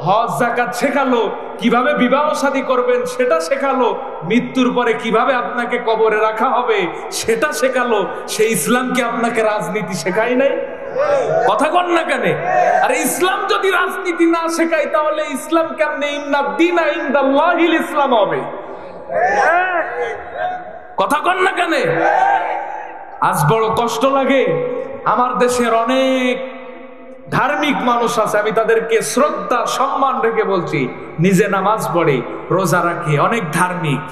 হজ জাকাত শেখালো, কিভাবে বিবাহ শাদী করবেন সেটা শেখালো, মৃত্যুর পরে কিভাবে আপনাকে কবরে রাখা হবে সেটা শেখালো। সেই ইসলামকে আপনাকে রাজনীতি শেখায় নাই? কথা কন না কেন? আরে ইসলাম যদি রাজনীতি না শেখায় তাহলে ইসলাম কেমনে ইন্নাদ-দীনা ইনদাল্লাহিল ইসলাম হবে? কথা কন না কেন? আজ বড় কষ্ট লাগে, আমার দেশের অনেক ধার্মিক মানুষ আছে, আমি তাদেরকে শ্রদ্ধা সম্মান রেখে বলছি, নিজে নামাজ পড়ে, রোজা রাখে, অনেক ধার্মিক,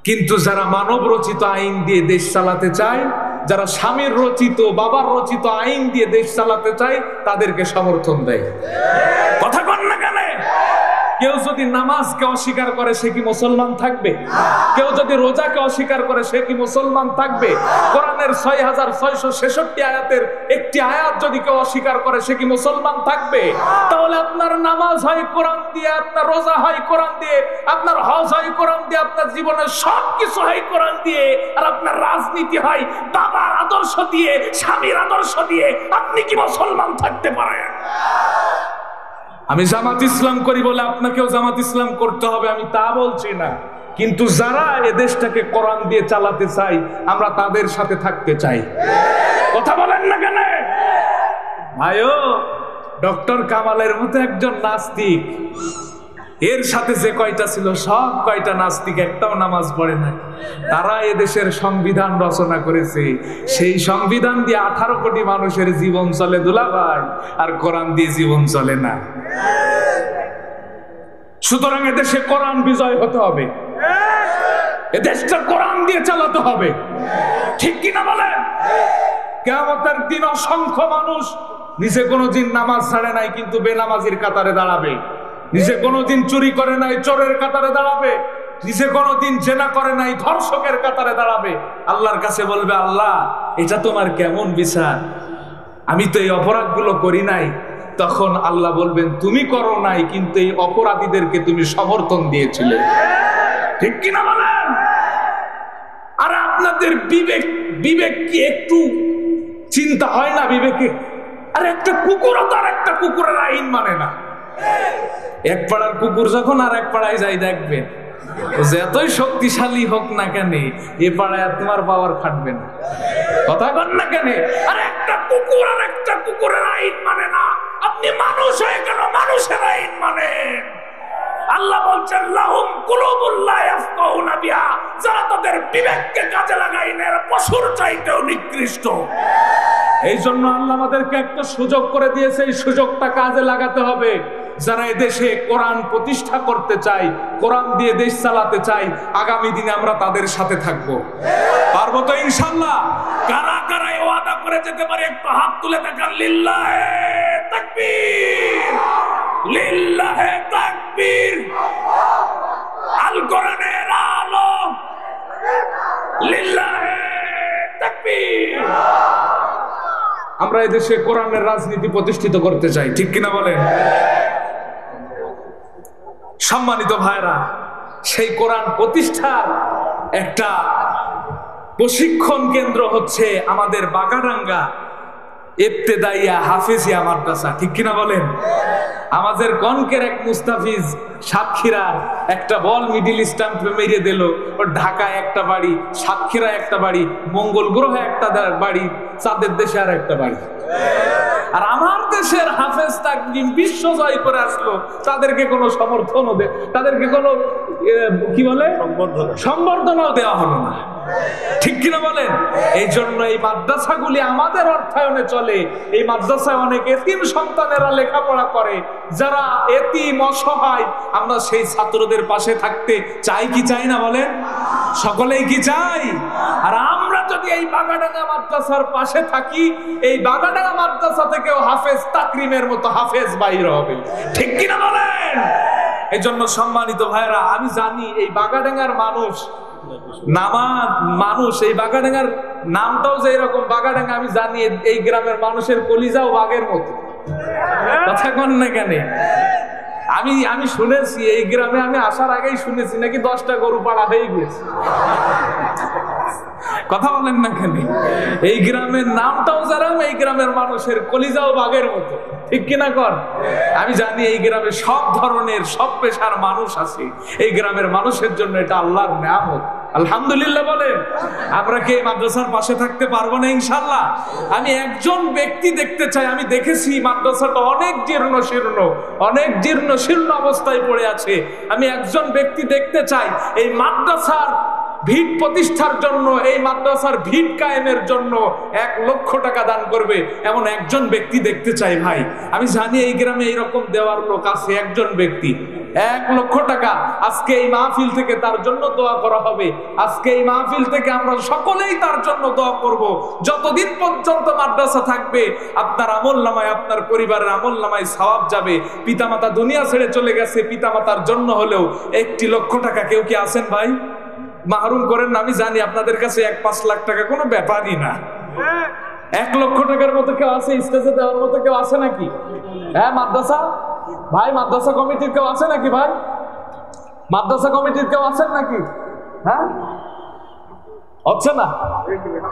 কিন্তু যারা মানব রচিত আইন দিয়ে দেশ চালাতে চায়, যারা স্বামীর রচিত বাবার রচিত আইন দিয়ে দেশ চালাতে চায়, তাদেরকে সমর্থন দেয়। কথা কন না কেন? কেউ যদি নামাজকে অস্বীকার করে সে কি মুসলমান থাকবে? কেউ যদি রোজাকে অস্বীকার করে সে কি মুসলমান থাকবে? কোরআনের 6666 আয়াতের একটি আয়াত যদি কেউ অস্বীকার করে সে কি মুসলমান থাকবে? তাহলে আপনার নামাজ হয় কোরআন দিয়ে, আপনার রোজা হয় কোরআন দিয়ে, আপনার হজ হয় কোরআন দিয়ে, আপনার জীবনের সবকিছু হয় কোরআন দিয়ে, আর আপনার রাজনীতি হয় বাবার আদর্শ দিয়ে, স্বামীর আদর্শ দিয়ে। আপনি কি মুসলমান থাকতে পারেন? আমি জামাত ইসলাম করি বলে আপনাকেও জামাত ইসলাম করতে হবে আমি তা বলছি না, কিন্তু যারা এ দেশটাকে কোরআন দিয়ে চালাতে চাই আমরা তাদের সাথে থাকতে চাই। কথা বলেন না কেন ভাইও? ডক্টর কামালের মতো একজন নাস্তিক, এর সাথে যে কয়টা ছিল সব কয়টা নাস্তিক, একটাও নামাজ পড়ে না। তারা এদেশের সংবিধান রচনা করেছে, সেই সংবিধান দিয়ে 18 কোটি মানুষের জীবন চলে দুলাভাই, আর কোরআন দিয়ে জীবন চলে না। সুতরাং এদেশে কোরআন বিজয় হতে হবে, এদেশটা কোরআন দিয়ে চালাতে হবে, ঠিক কিনা বলেন? কিয়ামতের দিন অসংখ্য মানুষ নিজে কোনোদিন নামাজ ছাড়ে নাই কিন্তু বেনামাজির কাতারে দাঁড়াবে, নিজে কোনোদিন চুরি করে নাই চোরের কাতারে দাঁড়াবে, নিজে কোনোদিন জেনা করে নাই ধর্ষকের কাতারে দাঁড়াবে। আল্লাহর কাছে বলবে, আল্লাহ এটা তোমার কেমন বিচার? আমি তো এই অপরাধগুলো করি নাই। তখন আল্লাহ বলবেন, তুমি করো নাই কিন্তু এই অপরাধীদেরকে তুমি সমর্থন দিয়েছিলে, ঠিক কিনা বলেন? আর আপনাদের বিবেক কি একটু চিন্তা হয় না বিবেকে? আর একটা কুকুর তার একটা কুকুরের আইন মানে না। এক পাড়ার কুকুর যখন আর এক পাড়ায় যাই দেখবে, যতই শক্তিশালী হোক না কেন এ পাড়ায় তোমার পাওয়ার খাটবে না। কথা কন না কেন? আর একটা কুকুর আর একটা কুকুরের আইন মানে না। আপনি মানুষ হয়ে কেন মানুষের আইন মানেন? আল্লাহ বলছেন, লাহুম কুলুবুল লা ইয়াফকাহুনা বিহা, যারা তাদের বিবেককে কাজে লাগায় না, এরা পশুর চাইতেও নিকৃষ্ট। এই জন্য আল্লাহ আমাদেরকে একটা সুযোগ করে দিয়েছে, এই সুযোগটা কাজে লাগাতে হবে। যারা এদেশে কোরআন প্রতিষ্ঠা করতে চাই, কোরআন দিয়ে দেশ চালাতে চাই, আগামী দিনে আমরা তাদের সাথে থাকবো। পারবো তো ইনশাআল্লাহ? কারা কারা ওয়াদা করে যেতে পারে একটু হাত তুলে দেখান। লিল্লাহে তাকবীর, লিল্লাহে তাকবীর। আল কোরআনের আলো, লিল্লাহে তাকবীর। আমরা এদেশে কোরআনের রাজনীতি প্রতিষ্ঠিত করতে চাই, ঠিক কিনা বলেন? সম্মানিত ভাইরা, সেই কোরআন প্রতিষ্ঠার একটা প্রশিক্ষণ কেন্দ্র হচ্ছে আমাদের বাগাডাঙ্গা ইবতেদাইয়া হাফেজিয়া মাদ্রাসা, ঠিক কিনা বলেন? আমাদের কনকের এক মুস্তাফিজ সাতক্ষীরা একটা বল মিডিল স্টাম্পে মেরে দিল, ওর ঢাকায় একটা বাড়ি, সাতক্ষীরা একটা বাড়ি, মঙ্গল গ্রহে একটা বাড়ি, চাঁদের দেশে আর একটা বাড়ি। আর আমার দেশের হাফেজ তাকরিম বিশ্ব জয় করে আসলো, তাদেরকে কোনো সমর্থনও তাদেরকে কোনো কি বলে সম্বর্ধনাও দেওয়া হলো না, ঠিক কিনা বলেন? এই জন্য এই মাদ্রাসাগুলি আমাদের অর্থায়নে চলে। এই মাদ্রাসায় অনেক এতিম সন্তানেরা লেখাপড়া করে, যারা এতিম অসহায়। আমরা সেই ছাত্রদের পাশে থাকতে চাই কি চাই না বলেন? সকলেই কি চাই? আর আমরা যদি এই বাগাডাঙ্গা মাদ্রাসার পাশে থাকি, এই বাগাডাঙ্গা মাদ্রাসা থেকেও হাফেজ তাকরিমের মতো হাফেজ বাইর হবে, ঠিক কিনা বলেন? এই জন্য সম্মানিত ভাইরা, আমি জানি এই বাগাডাঙ্গার মানুষ এই বাগাডাঙ্গার নামটাও যে এরকম বাগাডাঙ্গা, আমি জানি এই গ্রামের মানুষের কলিজাও বাঘের মতো। কথা কন না কেন? আমি শুনেছি এই গ্রামে, আমি আসার আগেই শুনেছি নাকি 10টা গরু পাড়া হয়ে গেছে। কথা বলেন না কেন? এই গ্রামের নামটাও যারা, এই গ্রামের মানুষের কলিজাও বাঘের মতো। ঠিক কিনা কর? আমি জানি এই গ্রামে সব ধরনের সব পেশার মানুষ আছে, এই গ্রামের মানুষের জন্য এটা আল্লাহর নিয়ামত। আলহামদুলিল্লাহ বলেন। আমরা কি এই মাদ্রাসার পাশে থাকতে পারবো না ইনশাল্লাহ? আমি একজন ব্যক্তি দেখতে চাই, আমি দেখেছি মাদ্রাসাটা অনেক জীর্ণ শীর্ণ অবস্থায় পড়ে আছে। আমি একজন ব্যক্তি দেখতে চাই এই মাদ্রাসার ভিত প্রতিষ্ঠার জন্য, এই মাদ্রাসার ভিত কায়েমের জন্য 1 লক্ষ টাকা দান করবে এমন একজন ব্যক্তি দেখতে চাই ভাই। আমি জানি এই গ্রামে এইরকম দেওয়ার লোক আছে, একজন ব্যক্তি 1 লক্ষ টাকা। আজকে এই মাহফিল থেকে তার জন্য দোয়া করা হবে। আজকে এই মাহফিল থেকে আমরা সকলেই তার জন্য দোয়া করব। যতদিন পর্যন্ত মাদ্রাসা থাকবে আপনার আমলনামায়, আপনার পরিবারের আমলনামায় সওয়াব যাবে। পিতামাতা দুনিয়া ছেড়ে চলে গেছে, পিতামাতার জন্য হলেও 1 লক্ষ টাকা কেউ কি আছেন ভাই? মাহরুম করেন না। আমি জানি আপনাদের কাছে 1-5 লাখ টাকা কোনো ব্যাপারই না। 1 লক্ষ টাকার মতো কেউ আছে? স্টেজে দেওয়ার মতো কেউ আছে নাকি? হ্যাঁ মাদ্রাসা ভাই, মাদ্রাসা কমিটির কেউ আছে নাকি ভাই? মাদ্রাসা কমিটির কেউ আছেন নাকি? হ্যাঁ হচ্ছে না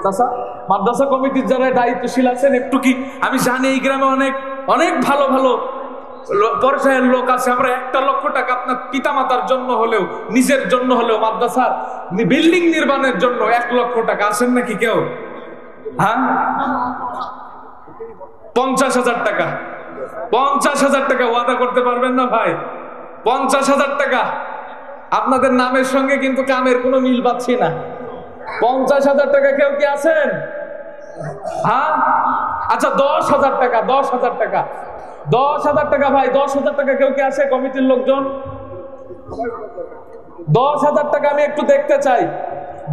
চাচা? মাদ্রাসা কমিটির যারা দায়িত্বশীল আছেন একটু কি, আমি জানি এই গ্রামে অনেক অনেক ভালো ভালো পর্যায়ের লোক আছে। আমরা 1 লক্ষ টাকা আপনার পিতামাতার জন্য হলেও, নিজের জন্য হলেও, মাদ্রাসার বিল্ডিং নির্মাণের জন্য 1 লক্ষ টাকা আছেন নাকি কেউ? হ্যাঁ 50,000 টাকা, 50,000 টাকা ওয়াদা করতে পারবেন না ভাই? 50,000 টাকা আপনাদের নামের সঙ্গে কিন্তু কামের কোনো মিল পাচ্ছি না। 50,000 টাকা কেউ কি আছেন? হ্যাঁ আচ্ছা 10,000 টাকা, 10,000 টাকা, 10,000 টাকা ভাই, 10,000 টাকা কেউ কি আছে কমিটির লোকজন? 10,000 টাকা আমি একটু দেখতে চাই।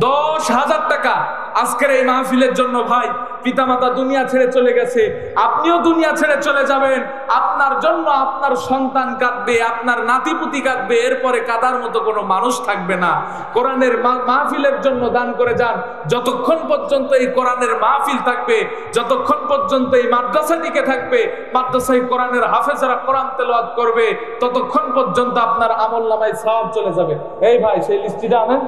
10,000 টাকা আজকের এই মাহফিলের জন্য ভাই। পিতামাতা দুনিয়া ছেড়ে চলে গেছে, আপনিও দুনিয়া ছেড়ে চলে যাবেন। আপনার জন্য আপনার সন্তান কাঁদবে, আপনার নাতিপুতি কাঁদবে, এরপরে কাঁদার মতো কোনো মানুষ থাকবে না। কোরআনের মাহফিলের জন্য দান করে যান। যতক্ষণ পর্যন্ত এই কোরআনের মাহফিল থাকবে, যতক্ষণ পর্যন্ত এই মাদ্রাসা টিকে থাকবে, মাদ্রাসায় কোরআনের হাফেজরা কোরআন তেলাওয়াত করবে, ততক্ষণ পর্যন্ত আপনার আমলনামায় সওয়াব চলে যাবে। এই ভাই সেই লিস্টিটা আনেন।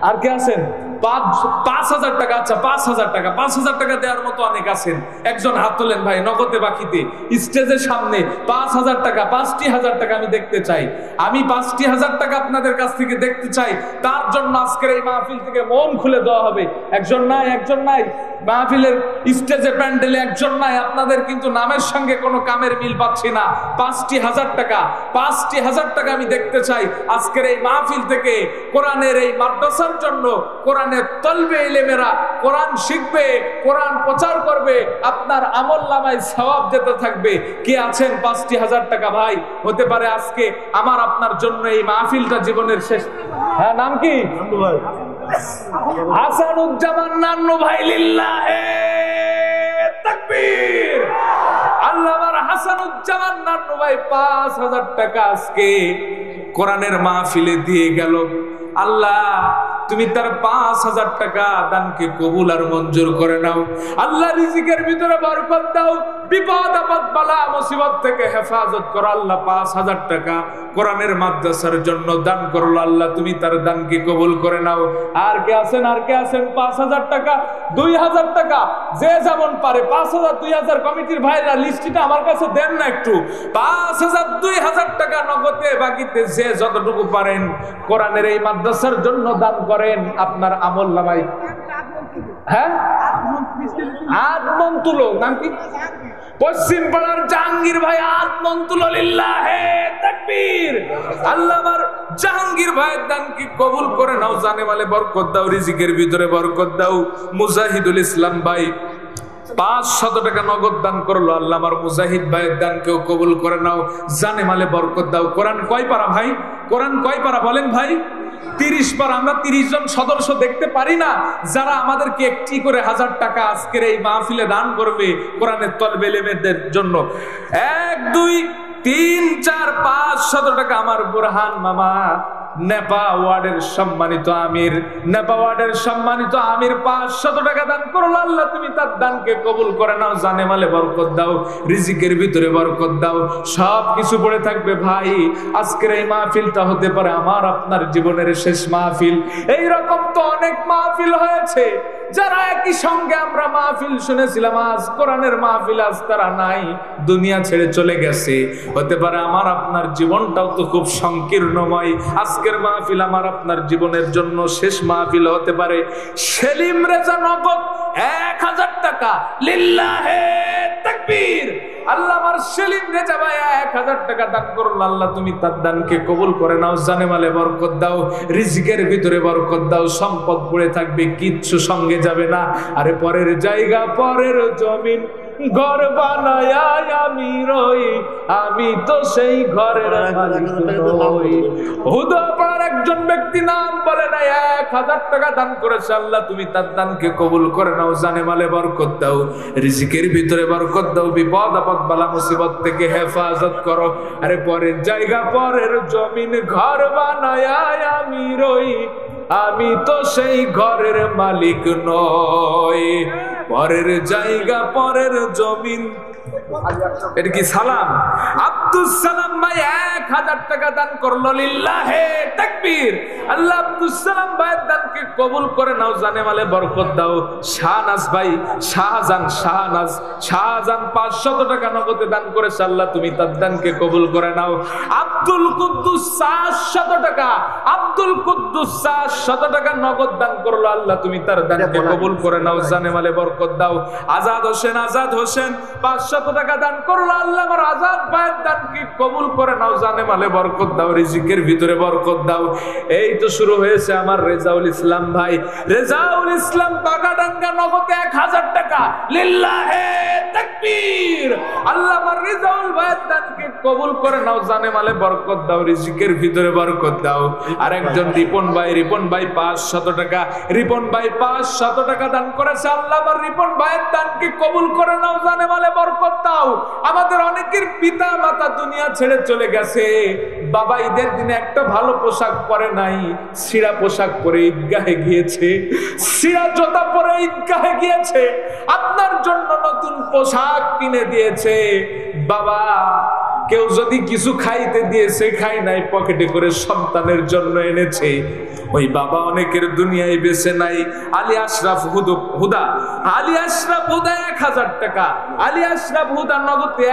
আর কে আছেন? 5,000 টাকা। আচ্ছা 5,000 টাকা, 5,000 টাকা দেওয়ার মতো অনেক আছেন। একজন হাত তোলেন ভাই, নগদে বাকিতে স্টেজের সামনে 5,000 টাকা, 5,000 টাকা আমি দেখতে চাই। আমি 5,000 টাকা আপনাদের কাছ থেকে দেখতে চাই। তার জন্য আজকের এই মাহফিল থেকে মন খুলে দেওয়া হবে। একজন নাই মাহফিলের স্টেজে প্যান্ডেলে একজন নাই। আপনাদের কিন্তু নামের সঙ্গে কোনো কামের মিল পাচ্ছি না। 5,000 টাকা, 5,000 টাকা আমি দেখতে চাই। আজকের এই মাহফিল থেকে কোরআনের এই মাদ্রাসার জন্য, কোরআনের তলবে ইলেমেরা কোরআন শিখবে, কোরআন প্রচার করবে, আপনার আমলনামায় সওয়াব যেতে থাকবে। কে আছেন? 5,000 টাকা ভাই। হতে পারে আজকে আমার আপনার জন্য এই মাহফিলটা জীবনের শেষ। হ্যাঁ নাম কি? হাসানুজ্জামান নান্নু ভাই। লিল্লাহে তাকবীর। আল্লাহর হাসানুজ্জামান নান্নু ভাই 5,000 টাকা আজকে কোরআনের মাহফিলে দিয়ে গেল। আল্লাহ তুমি তার 5,000 টাকা দানকে কবুল আর মঞ্জুর করে নাও। আল্লাহ রিজিকের ভিতরে বরকত দাও, বিপদ আপদ বালা মুসিবত থেকে হেফাজত করো। আল্লাহ 5,000 টাকা কোরআনের মাদ্রাসার জন্য দান করলো। আল্লাহ তুমি তার দানকে কবুল করে নাও। আর কে আছেন? 5,000 টাকা, 2,000 টাকা, যে যেমন পারে। 5,000, 2,000 কমিটির ভাইরা লিস্টটা আমার কাছে দেন না একটু। 5,000, 2,000 টাকা নগদে বাকিতে যে যতটুকু পারেন কোরআনের এই মাদ্রাসার জন্য দান করেন আপনার আমলনামায়। হ্যাঁ আদমন তুলো। নাম কি? পশ্চিম পাড়ার জাহাঙ্গীর ভাই আদমন তুলো। লিল্লাহে তাকবীর। আল্লাহ আমার জাহাঙ্গীর ভাইয়ের দানকে কবুল করে নাও। জানে মালে বরকত দাও, রিজিকের ভিতরে বরকত দাও। মুজাহিদুল ইসলাম ভাই 500 টাকা নগদ দান করলো। আল্লাহ আমার মুজাহিদ ভাইয়ের দানকেও কবুল করে নাও, জানে মালে বরকত দাও। কোরআন কয় পারা ভাই? কোরআন কয় পারা বলেন ভাই? 30 পারা। আমরা 30 জন সদস্য দেখতে পারি না যারা আমাদেরকে একটি করে 1000 টাকা আজকের এই মাহফিলে দান করবে কোরআনের তলবে ইলমের জন্য। 1, 2, 3, 4, 500 টাকা আমার বুরহান মামা নেপা ওয়ার্ডের সম্মানিত আমির, নেপা ওয়ার্ডের সম্মানিত আমির 500 টাকা দান করলো। আল্লাহ তুমি তার দানকে কবুল করে নাও, জানে মালে বরকত দাও, রিজিকের ভিতরে বরকত দাও। সব কিছু পড়ে থাকবে ভাই। আজকের এই মাহফিলটা হতে পারে আমার আপনার জীবনের শেষ মাহফিল। এই রকম তো অনেক মাহফিল হয়েছে, যারা একই সঙ্গে আমরা মাহফিল শুনেছিলাম, আজ কোরআনের মাহফিল, আজ তারা নাই, দুনিয়া ছেড়ে চলে গেছে। হতে পারে আমার আপনার জীবনটাও তো খুব সংকীর্ণময়, আজকের মাহফিল আমার আপনার জীবনের জন্য শেষ মাহফিল হতে পারে। সেলিম রেজা নগদ 1000 টাকা, লিল্লাহে তাকবীর। আল্লাহ আমার সেলিম রেজা ভাই 1000 টাকা দান করল, আল্লাহ তুমি তার দানকে কবুল করে নাও, জানে মালে বরকত দাও, রিজিকের ভিতরে বরকত দাও, সম্পদ পড়ে থাকবে, কিচ্ছু সঙ্গে যাবে না। আরে পরের জায়গা, পরের জমিন, ঘর বানায় আমি রই, আমি তো সেই ঘরের মালিক নই। হুদাপাড়ার একজন ব্যক্তি নাম বলে না, 1000 টাকা দান করেছে, আল্লাহ তুমি তার দানকে কবুল করে নাও, জানে মালে বরকত দাও, রিজিকের ভিতরে বরকত দাও, বিপদ আপদ বালা মুসিবত থেকে হেফাজত করো। আরে পরের জায়গা, পরের জমিন, ঘর বানায় আমি রই, আমি তো সেই ঘরের মালিক নই। পরের জায়গা, পরের জমিন, এটা কি সালাম? আব্দুল সালাম ভাই 1000 টাকা দান করলো, লিল্লাহে তাকবীর। আল্লাহ আব্দুল সালাম ভাইয়ের দানকে কবুল করে নাও, জানে মালে বরকত দাও। শাহনাজ ভাই, শাহজাহান 500 টাকা নগদে দান করেছে, আল্লাহ তুমি তার দানকে কবুল করে নাও। আব্দুল কুদ্দুস 700 টাকা, আব্দুল কুদ্দুস 700 টাকা নগদ দান করলো, আল্লাহ তুমি তার দানকে কবুল করে নাও, জানে মালে বরকত দাও। আজাদ হোসেন 500 টাকা দান করলো, আল্লাহ আমার আজাদ ভাইয়ের দানকে কবুল করে নাও, জানে মালে বরকত দাও, রিজিকের ভিতরে বরকত দাও। এই তো শুরু হয়েছে আমার রেজাউল ইসলাম ভাই, রেজাউল ইসলাম বাগাডাঙ্গা নগদে 1000 টাকা, লিল্লাহে তাকবীর। আল্লাহ আমার রেজাউল ভাইয়ের দানকে কবুল করে নাও, জানে মালে বরকত দাও, রিজিকের ভিতরে বরকত দাও। আর একজন রিপন ভাই 500 টাকা, রিপন ভাই 500 টাকা দান করেছে, আল্লাহ আমার রিপন ভাইয়ের দানকে কবুল করে নাও, জানে মালে বরকত দাও। আমাদের অনেকের পিতা মাতা দুনিয়া ছেড়ে চলে গেছে, বাবা ঈদের দিনে একটা ভালো পোশাক পরে নাই, ছিঁড়া পোশাক পরে ঈদগাহে গিয়েছে, ছিঁড়া জুতা পরে ঈদগাহে গিয়েছে, আপনার জন্য নতুন পোশাক কিনে দিয়েছে। বাবা কেউ যদি কিছু খাইতে দিয়েছে, খাই নাই, পকেটে করে সন্তানের জন্য এনেছে, ওই বাবা অনেকের দুনিয়ায় বেঁচে নাই। আলী আশরাফ হুদা 1000 টাকা, আলী আশরাফ হুদা নগদে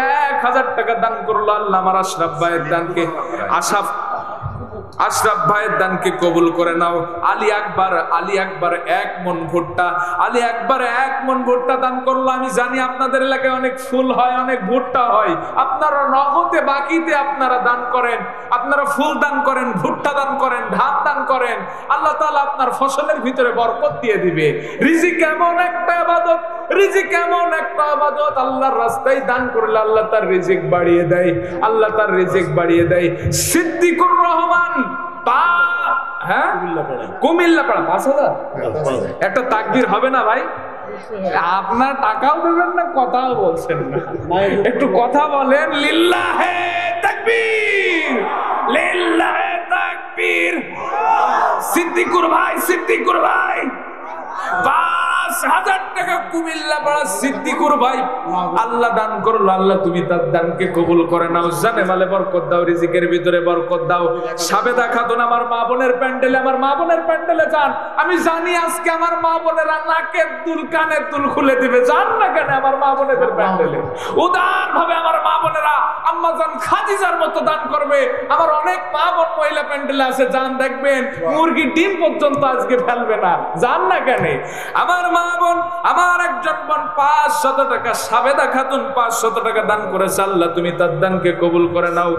1000 টাকা দান করলো, আল্লাহ আমার আশরাফ ভাইয়ের দানকে, আশরাফ ভাইয়ের দানকে কবুল করে নাও। আলী আকবর 1 মন ভুট্টা, আলী আকবর 1 মন ভুট্টা দান করলো। আমি জানি আপনাদের এলাকায় অনেক ফুল হয়, অনেক ভুট্টা হয়, আপনারা নগদে বাকিতে আপনারা দান করেন, আপনারা ফুল দান করেন, ভুট্টা দান করেন, ধান দান করেন, আল্লাহ তাআলা আপনার ফসলের ভিতরে বরকত দিয়ে দিবে। রিজিক এমন একটা ইবাদত, রিজিক এমন একটা ইবাদত, আল্লাহর রাস্তায় দান করলে আল্লাহ তার রিজিক বাড়িয়ে দেয়, আল্লাহ তার রিজিক বাড়িয়ে দেয়। সিদ্দিকুর রহমান কুমিল্লাপাড়া 5000, একটা তাকবীর হবে না ভাই? আপনার টাকাও দেবেন না, কথাও বলছেন না, একটু কথা বলেন। লিল্লাহে তাকবীর, লিল্লাহে তাকবীর। সিদ্দিকুর ভাই 5000 টাকা কুমিল্লাপাড়া সিদ্দিকুর ভাই আল্লাহ দান করলো, আল্লাহ তুমি তার দানকে কবুল করে নাও, জানে মালে বরকত দাও, রিজিকের ভিতরে বরকত দাও। সাবেদা খাতুন আমার মা বোনের প্যান্ডেলে যান। আমি জানি আজকে আমার মা বোনেরা নাকের দুল কানের দুল খুলে দিবে, যান না কেন আমার মা বোনেদের প্যান্ডেলে, উদার ভাবে আমার মা বোনেরা আম্মা জান খাদিজার মতো দান করবে। আমার অনেক মা বোন মহিলা প্যান্ডেলে আছে, যান দেখবেন মুরগি ডিম পর্যন্ত আজকে ফেলবে না, যান না কেন আমার মা বোন। আমার একজন বোন 500 টাকা, সাবেদা খাতুন 500 টাকা দান করেছে, আল্লাহ তুমি তার দানকে কবুল করে নাও।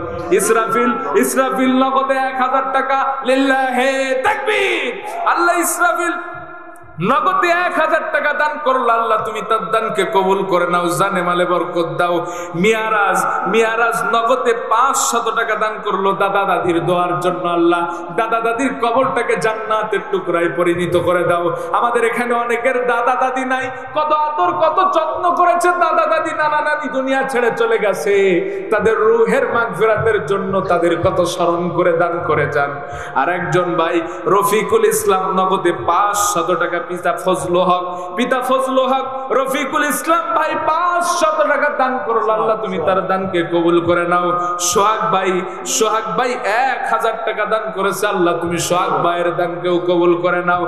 ইসরাফিল নগদে 1000 টাকা, লিল্লাহে তাকবীর। আল্লাহ ইসরাফিল নগদে 1000 টাকা দান করলো, আল্লাহ তুমি তার দানকে কবুল করে নাও, জানে মালে বরকত দাও। মিয়ারাজ নগদে 500 টাকা দান করলো দাদা দাদির দোয়ার জন্য, আল্লাহ দাদা দাদির কবরটাকে জান্নাতের টুকরায় পরিণত করে দাও। আমাদের এখানে অনেকের দাদা দাদি নাই, কত আদর কত যত্ন করেছে দাদা দাদি নানা নানি, দুনিয়া ছেড়ে চলে গেছে, তাদের রূহের মাগফিরাতের জন্য তাদের কত স্মরণ করে দান করে যান। আর একজন ভাই রফিকুল ইসলাম নগদে 500 টাকা পিতা ফজলু হক, পিতা ফজলু হক রফিকুল ইসলাম ভাই 500 টাকা দান করলো, আল্লাহ তুমি তার দানকে কবুল করে নাও। সোহাগ ভাই 1000 টাকা দান করেছে, আল্লাহ তুমি সোহাগ ভাইয়ের দানকেও কবুল করে নাও।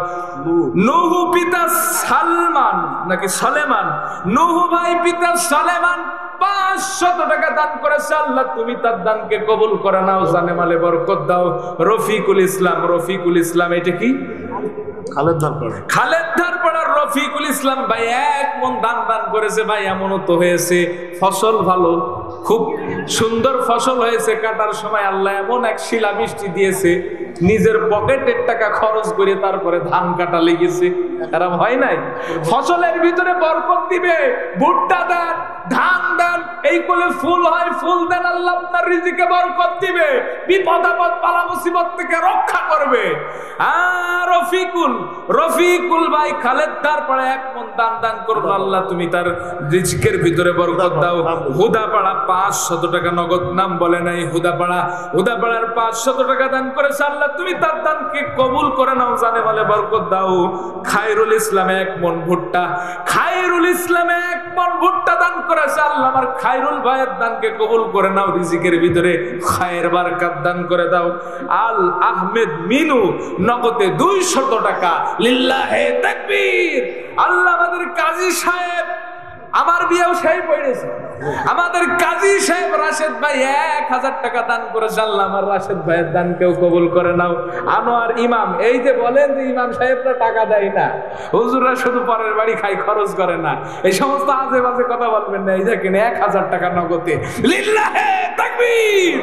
নুহু পিতা সালমান নাকি সালেমান, নুহু ভাই পিতা সালেমান 500 টাকা দান করেছে, আল্লাহ তুমি তার দানকে কবুল করে নাও, জানে মালে বরকত দাও। রফিকুল ইসলাম এটা কি খালেদ ধারপাড়ার রফিকুল ইসলাম ভাই 1 মণ দান করেছে। ভাই এমনও তো হয়েছে ফসল ভালো, খুব সুন্দর ফসল হয়েছে, কাটার সময় আল্লাহ এমন এক শিলা বৃষ্টি দিয়েছে, নিজের পকেটের টাকা খরচ করে তারপরে ধান কাটা লেগেছে। এরকম হয় নাই? ফসলের ভিতরে বরকত দিবে, ভুট্টা দেন, ধান দেন, এই কোলে ফুল হয়, ফুল দেন, আল্লাহ আপনার রিজিকে বরকত দিবে, বিপদ আপদ বালা মুসিবত থেকে রক্ষা করবে। আর রফিকুল ভাই খালেদ ধারপাড়া 1 মণ দান করলো, আল্লাহ তুমি তার রিজিকের ভিতরে বরকত দাও। হুদাপাড়া 500 টাকা নগদ, নাম বলে নাই, হুদাপাড়ার 500 টাকা দান করেছে, আল্লাহ তুমি তার দানকে কবুল করে নাও, জানে বলে বরকত দাও। খায়রুল ইসলাম 1 মণ ভুট্টা, খায়রুল ইসলাম 1 মণ ভুট্টা দান করেছে, আল্লাহ আমার খায়রুল ভাইয়ের দানকে কবুল করে নাও, রিজিকের ভিতরে খায়ের বারকাত দান করে দাও। আল আহমেদ মিনু নগদে 200 টাকা, লিল্লাহে তাকবীর। আল্লাহ আমাদের কাজী সাহেব, আমার বিয়েও সেই পড়েছে, আমাদের কাজী সাহেব রাশেদ ভাই 1000 টাকা দান করেছে, আল্লাহ আমার রাশেদ ভাইয়ের দানকেও কবুল করে নাও। আনোয়ার ইমাম, এই যে বলেন যে ইমাম সাহেবরা টাকা দেয় না, হুজুররা শুধু পরের বাড়ি খাই, খরচ করে না, এই সমস্ত আজে বাজে কথা বলবেন না। এই দেখেন 1000 টাকা নগদে, লিল্লাহে তাকবীর।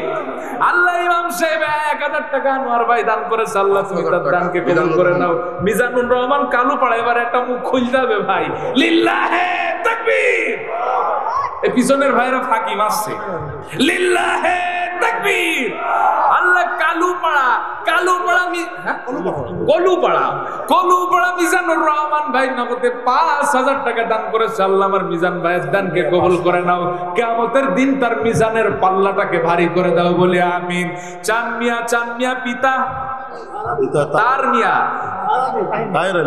আল্লাহ ইমাম সাহেব 1000 টাকা আনোয়ার ভাই দান করেছে, আল্লাহ তুমি তার দানকে কবুল করে নাও। মিজানুর রহমান কালুপাড়া, এবার একটা মুখ খুলতে হবে ভাই, লিল্লাহে তাকবীর। এই পিছনের ভাইরা ফাঁকি মারছে, লিল্লাহে তাকবীর। আল্লাহ কলুপাড়া মিজানুর রহমান ভাই নগদে 5000 টাকা দান করেছে, আল্লাহ আমার মিজান ভাইয়ের দানকে কবুল করে নাও। কিয়ামতের দিন তার মিজানের পাল্লাটাকে ভারী করে দাও, বলে আমিন। চান মিয়া পিতা তার মিয়া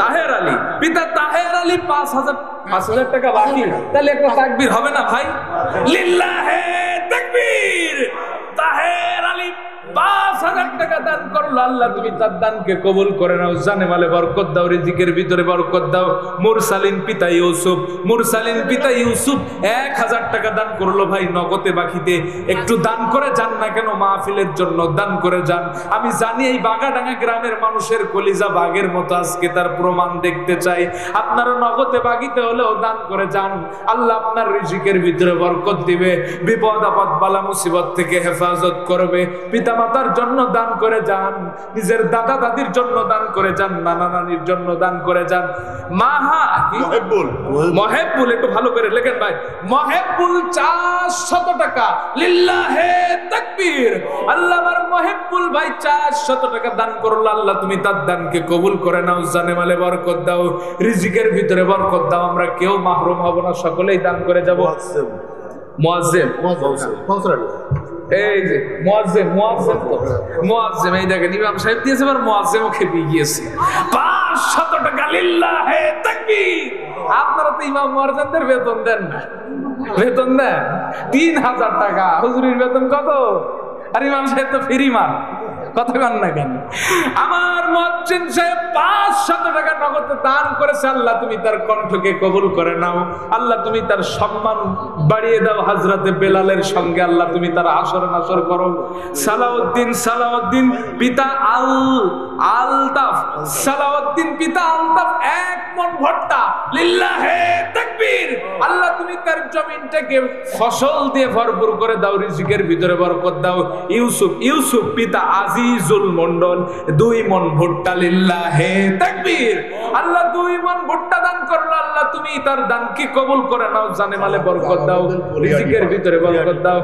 তাহের আলী, পিতা তাহের আলী 5000 টাকা বাকি, তাহলে একটা তাকবীর হবে না ভাই? লিল্লাহে তাকবীর। তাহের আলী 5000 টাকা দান করলো, আল্লাহ তুমি তার দানকে কবুল করে নাও, জানে মালে বরকত দাও, রিজিকের ভিতরে বরকত দাও। মুরসালিন পিতা ইউসুফ 1000 টাকা দান করলো, ভাই নগদে বাকিতে একটু দান করে যান না কেন, মাহফিলের জন্য দান করে যান। আমি জানি এই বাগাডাঙ্গা গ্রামের মানুষের কলিজা বাগের মতো, আজকে তার প্রমাণ দেখতে চাই। আপনারা নগদে বাগিতে হলেও দান করে যান, আল্লাহ আপনার রিজিকের ভিতরে বরকত দিবে, বিপদ আপদ বালা মুসিবত থেকে হেফাজত করবে। পিতা মাতার জন্য দান করে যান, নিজের দাদা দাদির জন্য দান করে যান, নানা নানির জন্য দান করে যান। মহেবুল, একটু ভালো করে লেখেন ভাই, মহেবুল 400 টাকা, লিল্লাহে তাকবীর। আল্লাহ আমার মহেবুল ভাই 400 টাকা দান করলো, আল্লাহ তুমি তার দানকে কবুল করে নাও, জানে মালে বরকত দাও, রিজিকের ভিতরে বরকত দাও। আমরা কেউ মাহরুম হব না, সকলেই দান করে যাব। মুয়াজ্জিম এই যে মুয়াজ্জিম এই দেখেন ইমাম সাহেব দিয়েছে, এবার মুয়াজ্জিমও খেপে গিয়েছে। 500 টাকা, লিল্লাহে তাকবীর। আপনারা তো ইমাম মুয়াজ্জিমদের বেতন দেন না, বেতন দেন 3000 টাকা। হুজুরের বেতন কত? আর ইমাম সাহেব তো ফ্রি মাল, কথা কন না কেন? আমার মুয়াজ্জিন সাহেব 500 টাকা নগদ দান করেছে, আল্লাহ তুমি তার কণ্ঠকে কবুল করে নাও, আল্লাহ তুমি তার সম্মান বাড়িয়ে দাও। হযরতে বেলালের সঙ্গে আল্লাহ তুমি তার আসর নাসর করো। সালাউদ্দিন পিতা আলতাফ, সালাউদ্দিন পিতা আলতাফ 1 মণ ভুট্টা, লিল্লাহে তাকবীর। আল্লাহ তুমি তার জমিনটাকে ফসল দিয়ে ভরপুর করে দাও, রিজিকের ভিতরে বরকত দাও। ইউসুফ পিতা আজিজুল মন্ডল 2 মণ ভুট্টা, লিল্লাহে তাকবীর। আল্লাহ 2 মণ ভুট্টা দান করলো, আল্লাহ তুমি তার দানকে কবুল করে নাও, জানে মালে বরকত দাও, রিজিকের ভিতরে বরকত দাও।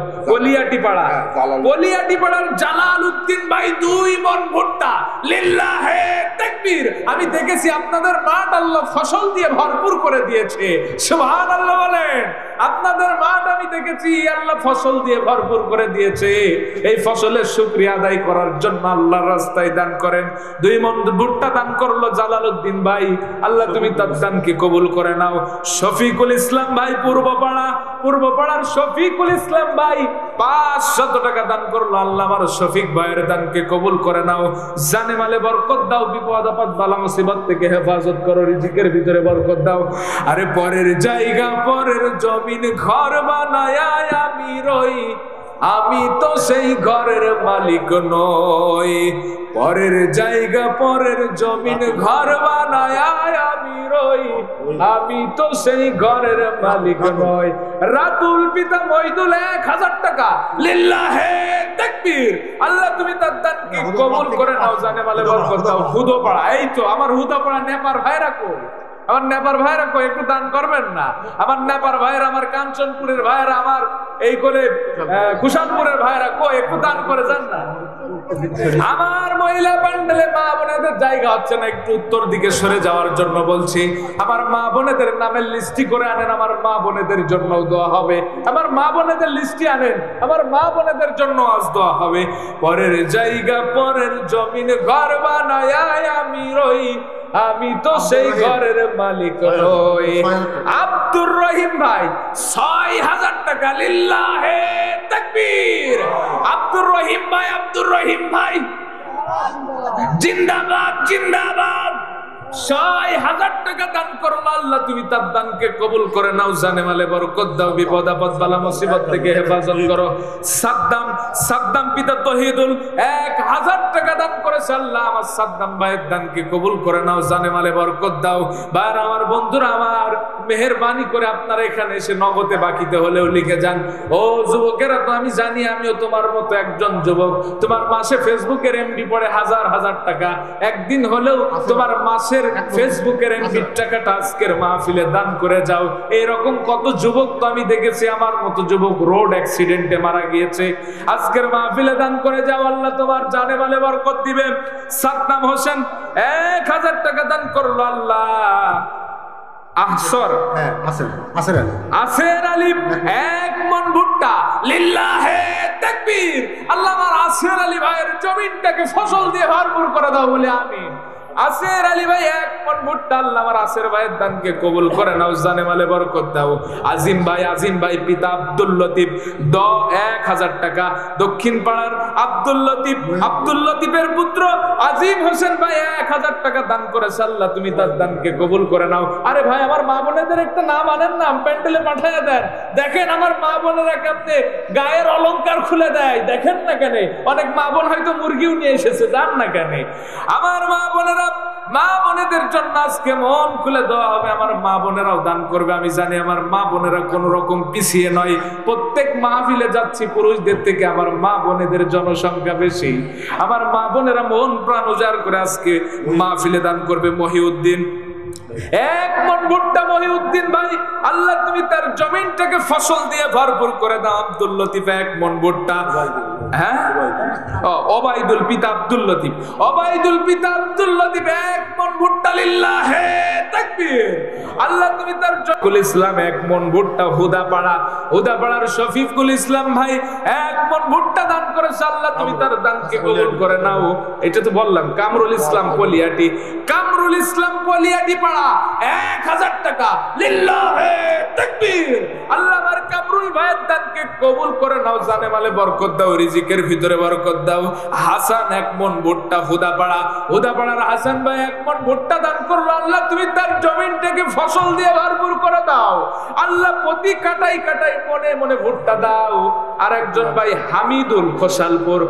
কলিয়াটিপাড়ার জালাল উদ্দিন ভাই 2 মণ ভুট্টা, লিল্লাহে তাকবীর। আমি দেখেছি আপনাদের মাঠ আল্লাহ ফসল দিয়ে ভরপুর করে দিয়েছে, সুবহানাল্লাহ বলেন। আপনাদের মাঠ আমি দেখেছি আল্লাহ ফসল দিয়ে ভরপুর করে দিয়েছে। এই ফসলের শুকরিয়া আদায় করার জন্য আল্লাহর রাস্তায় দান করেন। 2 মণ ভুট্টা দান করলো জালালউদ্দিন ভাই, আল্লাহ তুমি তার দানকে কবুল করে নাও। শফিকুল ইসলাম ভাই পূর্বপাড়ার শফিকুল ইসলাম ভাই 500 টাকা দান করলো, আল্লাহ আমার শফিক ভাইয়ের দানকে কবুল করে নাও। জানে মালে বরকত দাও, বিপদ আপদ বালা মুসিবত থেকে হেফাজত করো, রিজিকের ভিতরে বরকত দাও। আরে পরের জায়গা পরের জমিন ঘর বানায় আমি রই, আমি তো সেই ঘরের মালিক নই। পরের জায়গা পরের জমিন ঘর বানায় আমি রই, আমি তো সেই ঘরের মালিক নই। রাতুল পিতা মইদুল 1000 টাকা, লিল্লাহে তাকবীর। আল্লাহ তুমি তার দানকে কবুল করে নাও, জানে মালে বরকত দাও। হুদোপাড়া, এই তো আমার হুদোপাড়া নেপার ভাইরা কই? আমার নেপার ভাইরা কই? একটু দান করবেন না? আমার নেপার ভাইরা, আমার কাঞ্চনপুরের ভাইরা, আমার এই করে কুশানপুরের ভাইরা কই? একটু দান করে যান না। আমার মহিলা প্যান্ডেলে মা বোনেদের জায়গা হচ্ছে না, একটু উত্তর দিকে সরে যাওয়ার জন্য বলছি। আমার মা বোনেদের নামের লিস্টি করে আনেন, আমার মা বোনেদের জন্য দোয়া হবে। আমার মা বোনেদের লিস্টি আনেন, আমার মা বোনেদের জন্য আজ দোয়া হবে। পরের জায়গা পরের জমিন ঘর বানায় আমি রই, আমি তো সেই ঘরের মালিক নই। আব্দুর রহিম ভাই 6000 টাকা, লিল্লাহে তাকবীর। আব্দুর রহিম ভাই জিন্দাবাদ জিন্দাবাদ। 6000 টাকা দান করলো, আল্লাহ তুমি তার দানকে কবুল করে নাও, জানে মালে বরকত দাও, বিপদ আপদ বালা মুসিবত থেকে হেফাজত করো। সাদ্দাম পিতা তহিদুল 1000 টাকা দান করেছে, আল্লাহ আমার সাদ্দাম ভাইয়ের দানকে কবুল করে নাও, জানে মালে বরকত দাও। বার আমার বন্ধুরা, আমার মেহেরবানি করে আপনারা এখানে এসে নগদে বাকিতে হলেও লিখে যান। ও যুবকেরা, তো আমি জানি আমিও তোমার মতো একজন যুবক। তোমার মাসে ফেসবুকের এমবি পড়ে হাজার টাকা, একদিন হলেও তোমার মাসে ফেসবুকের এমবির টাকাটা আজকের মাহফিলে দান করে যাও। এরকম কত যুবক তো আমি দেখেছি, আমার মতো যুবক রোড অ্যাক্সিডেন্টে মারা গিয়েছে। আজকের মাহফিলে দান করে যাও, আল্লাহ তোমার জানে মালে বরকত দিবে। সাদ্দাম হোসেন 1000 টাকা দান করলো, আল্লাহ আসের আলী 1 মণ ভুট্টা, লিল্লাহে তাকবীর। আল্লাহ আমার আসের আলী ভাইয়ের জমিনটাকে ফসল দিয়ে ভরপুর করে দাও বলে আমিন। আসের আলী ভাই 1 মণ ভুট্টা, আল্লাহ আমার আসের ভাইয়ের দানকে কবুল করে নাও, জানে মালে বরকত দাও। আজিম ভাই পিতা আব্দুল লতিফ 1000 টাকা, দক্ষিণ পাড়ার আব্দুল লতিফের পুত্র আজিম হোসেন ভাই 1000 টাকা দান করেছে, আল্লাহ তুমি তার দানকে কবুল করে নাও। আরে ভাই, আমার মা বোনেদের একটা নাম আনেন না, প্যান্ডেলে পাঠিয়ে দেন। দেখেন আমার মা বোনেরা কেমনে গায়ের অলংকার খুলে দেয়, দেখেন না কেন? অনেক মা বোন হয়তো মুরগিও নিয়ে এসেছে, জান না কেন? আমার মা বোনেদের জন্য আজকে মন খুলে দেওয়া হবে, আমার মা বোনেরাও দান করবে। আমি জানি আমার মা বোনেরা কোন রকম পিছিয়ে নয়। প্রত্যেক মাহফিলে যাচ্ছি, পুরুষদের থেকে আমার মা বোনেদের জনসংখ্যা বেশি। আমার মা বোনেরা মন প্রাণ উজাড় করে আজকে মাহফিলে দান করবে। মহিউদ্দিন 1 মণ ভুট্টা, মহিউদ্দিন ভাই, আল্লাহ তুমি তার জমিনটাকে ফসল দিয়ে ভরপুর করে দাও। আব্দুল লতিফ 1 মণ ভুট্টা, ওবাইদুল পিতা আব্দুল লতিফ 1 মণ ভুট্টা, লিল্লাহে তাকবীর। আল্লাহ তুমি তার শফিকুল ইসলাম 1 মণ ভুট্টা, হুদাপাড়ার শফিকুল ইসলাম ভাই 1 মণ ভুট্টা দান করেছে, আল্লাহ তুমি তার দানকে কবুল করে নাও। এটা তো বললাম। কামরুল ইসলাম পলিয়াটি পাড়া 1000 টাকা, লিল্লাহে তাকবীর। আল্লাহ আমার কামরুল ভাইয়ের দানকে কবুল করে নাও, জানে মালে বরকত দাও, রিজিকের ভিতরে বরকত দাও। হাসান 1 মণ ভুট্টা, হুদাপাড়ার হাসান ভাই 1 মণ ভুট্টা দান করলো, আল্লাহ তুমি তার জমিনটাকে ফসল দিয়ে ভরপুর করে দাও। আল্লাহ প্রতি কাটাই মনে মনে ভুট্টা দাও। আর একজন ভাই হামিদুল খোসালপুর,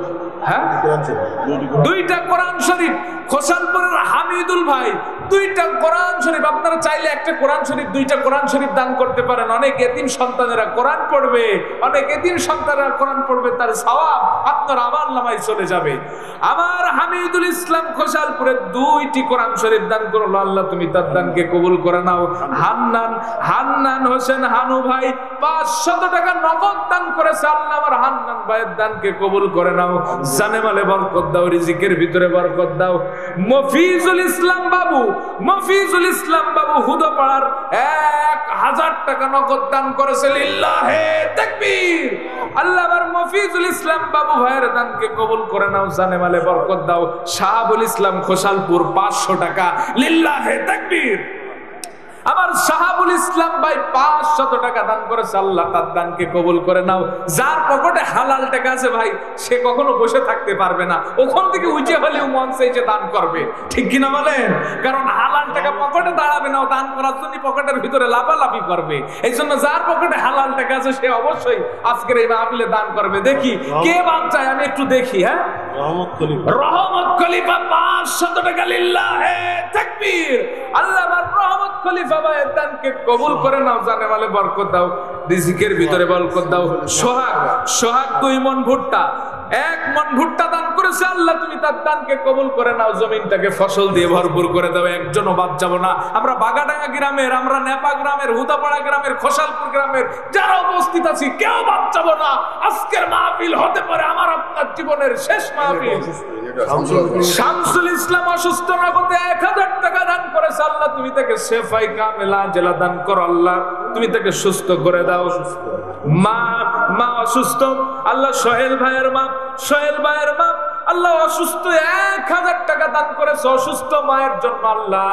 2টা কোরআন শরীফ, খোসালপুরের হামিদুল ভাই 2টা কোরআন শরীফ। আপনারা চাইলে একটা কোরআন শরীফ, 2টা কোরআন শরীফ দান করতে পারেন। অনেক এতিম সন্তানেরা কোরআন পড়বে, তার সওয়াব আপনার আমলনামায় চলে যাবে। আমার হামিদুল ইসলাম খোসালপুরে 2টি কোরআন শরীফ দান করলো, আল্লাহ তুমি তার দানকে কবুল করে নাও। হান্নান হোসেন হানু ভাই 500 টাকা নগদ দান করেছে, আল্লাহ আমার হান্নান ভাইয়ের দানকে কবুল করে নাও, জানে মালে বরকত দাও, রিজিকের ভিতরে বরকত দাও। মফিজুল ইসলাম বাবু হুদপাড়ার 1000 টাকা নগদ দান করেছে, লিল্লাহে তাকবীর। আল্লাহ আমার মফিজুল ইসলাম বাবু ভাইয়ের দানকে কবুল করে নাও, জানে মালে বরকত দাও। শাহাবুল ইসলাম খোসালপুর 500 টাকা, লিল্লাহে তাকবীর। আমার শাহাবুল ইসলাম ভাই 500 টাকা দান করেছে, আল্লাহ তার দানকে কবুল করে নাও। যার পকেটে হালাল টাকা আছে ভাই, সে কখনো বসে থাকতে পারবে না, ওখান থেকে উঠে হলেও মন চাইছে দান করবে, ঠিক কিনা বলেন? কারণ হালাল টাকা পকেটে দাঁড়াবে না, দান করার জন্য পকেটের ভিতরে লাফালাফি করবে। এই জন্য যার পকেটে হালাল টাকা আছে সে অবশ্যই আজকের এই মাহফিলে দান করবে। দেখি কে বাদ চায়, আমি একটু দেখি। হ্যাঁ, রহমত খলিফা 500 টাকা, লিল্লাহে তাকবীর। আল্লাহ আমার রহমত খলিফা ভাইয়ের দানকে কবুল করে নাও, জানে মালে বরকত দাও, রিজিকের ভিতরে বরকত দাও। সোহাগ 2 মণ ভুট্টা, 1 মণ ভুট্টা দান করেছে, আল্লাহ তুমি তার দানকে কবুল করে নাও, জমিনটাকে ফসল দিয়ে ভরপুর করে দাও, একজনও বাদ যাব না। আমরা বাগাডাঙ্গা গ্রামের, আমরা নেপা গ্রামের, হুদাপাড়া গ্রামের, খোসালপুর গ্রামের যারা উপস্থিত আছি কেউ বাদ যাব না। আজকের মাহফিল হতে পারে আমার আপনার জীবনের শেষ মাহফিল। শামসুল ইসলাম অসুস্থ নগদে 1000 টাকা দান করেছে, আল্লাহ তুমি তাকে শেফাই কামেলা জেলা দান করো, আল্লাহ তুমি তাকে সুস্থ করে দাও। মা অসুস্থ, আল্লাহ সোহেল ভাইয়ের মা আল্লাহ অসুস্থ, 1000 টাকা দান করেছে অসুস্থ মায়ের জন্য, আল্লাহ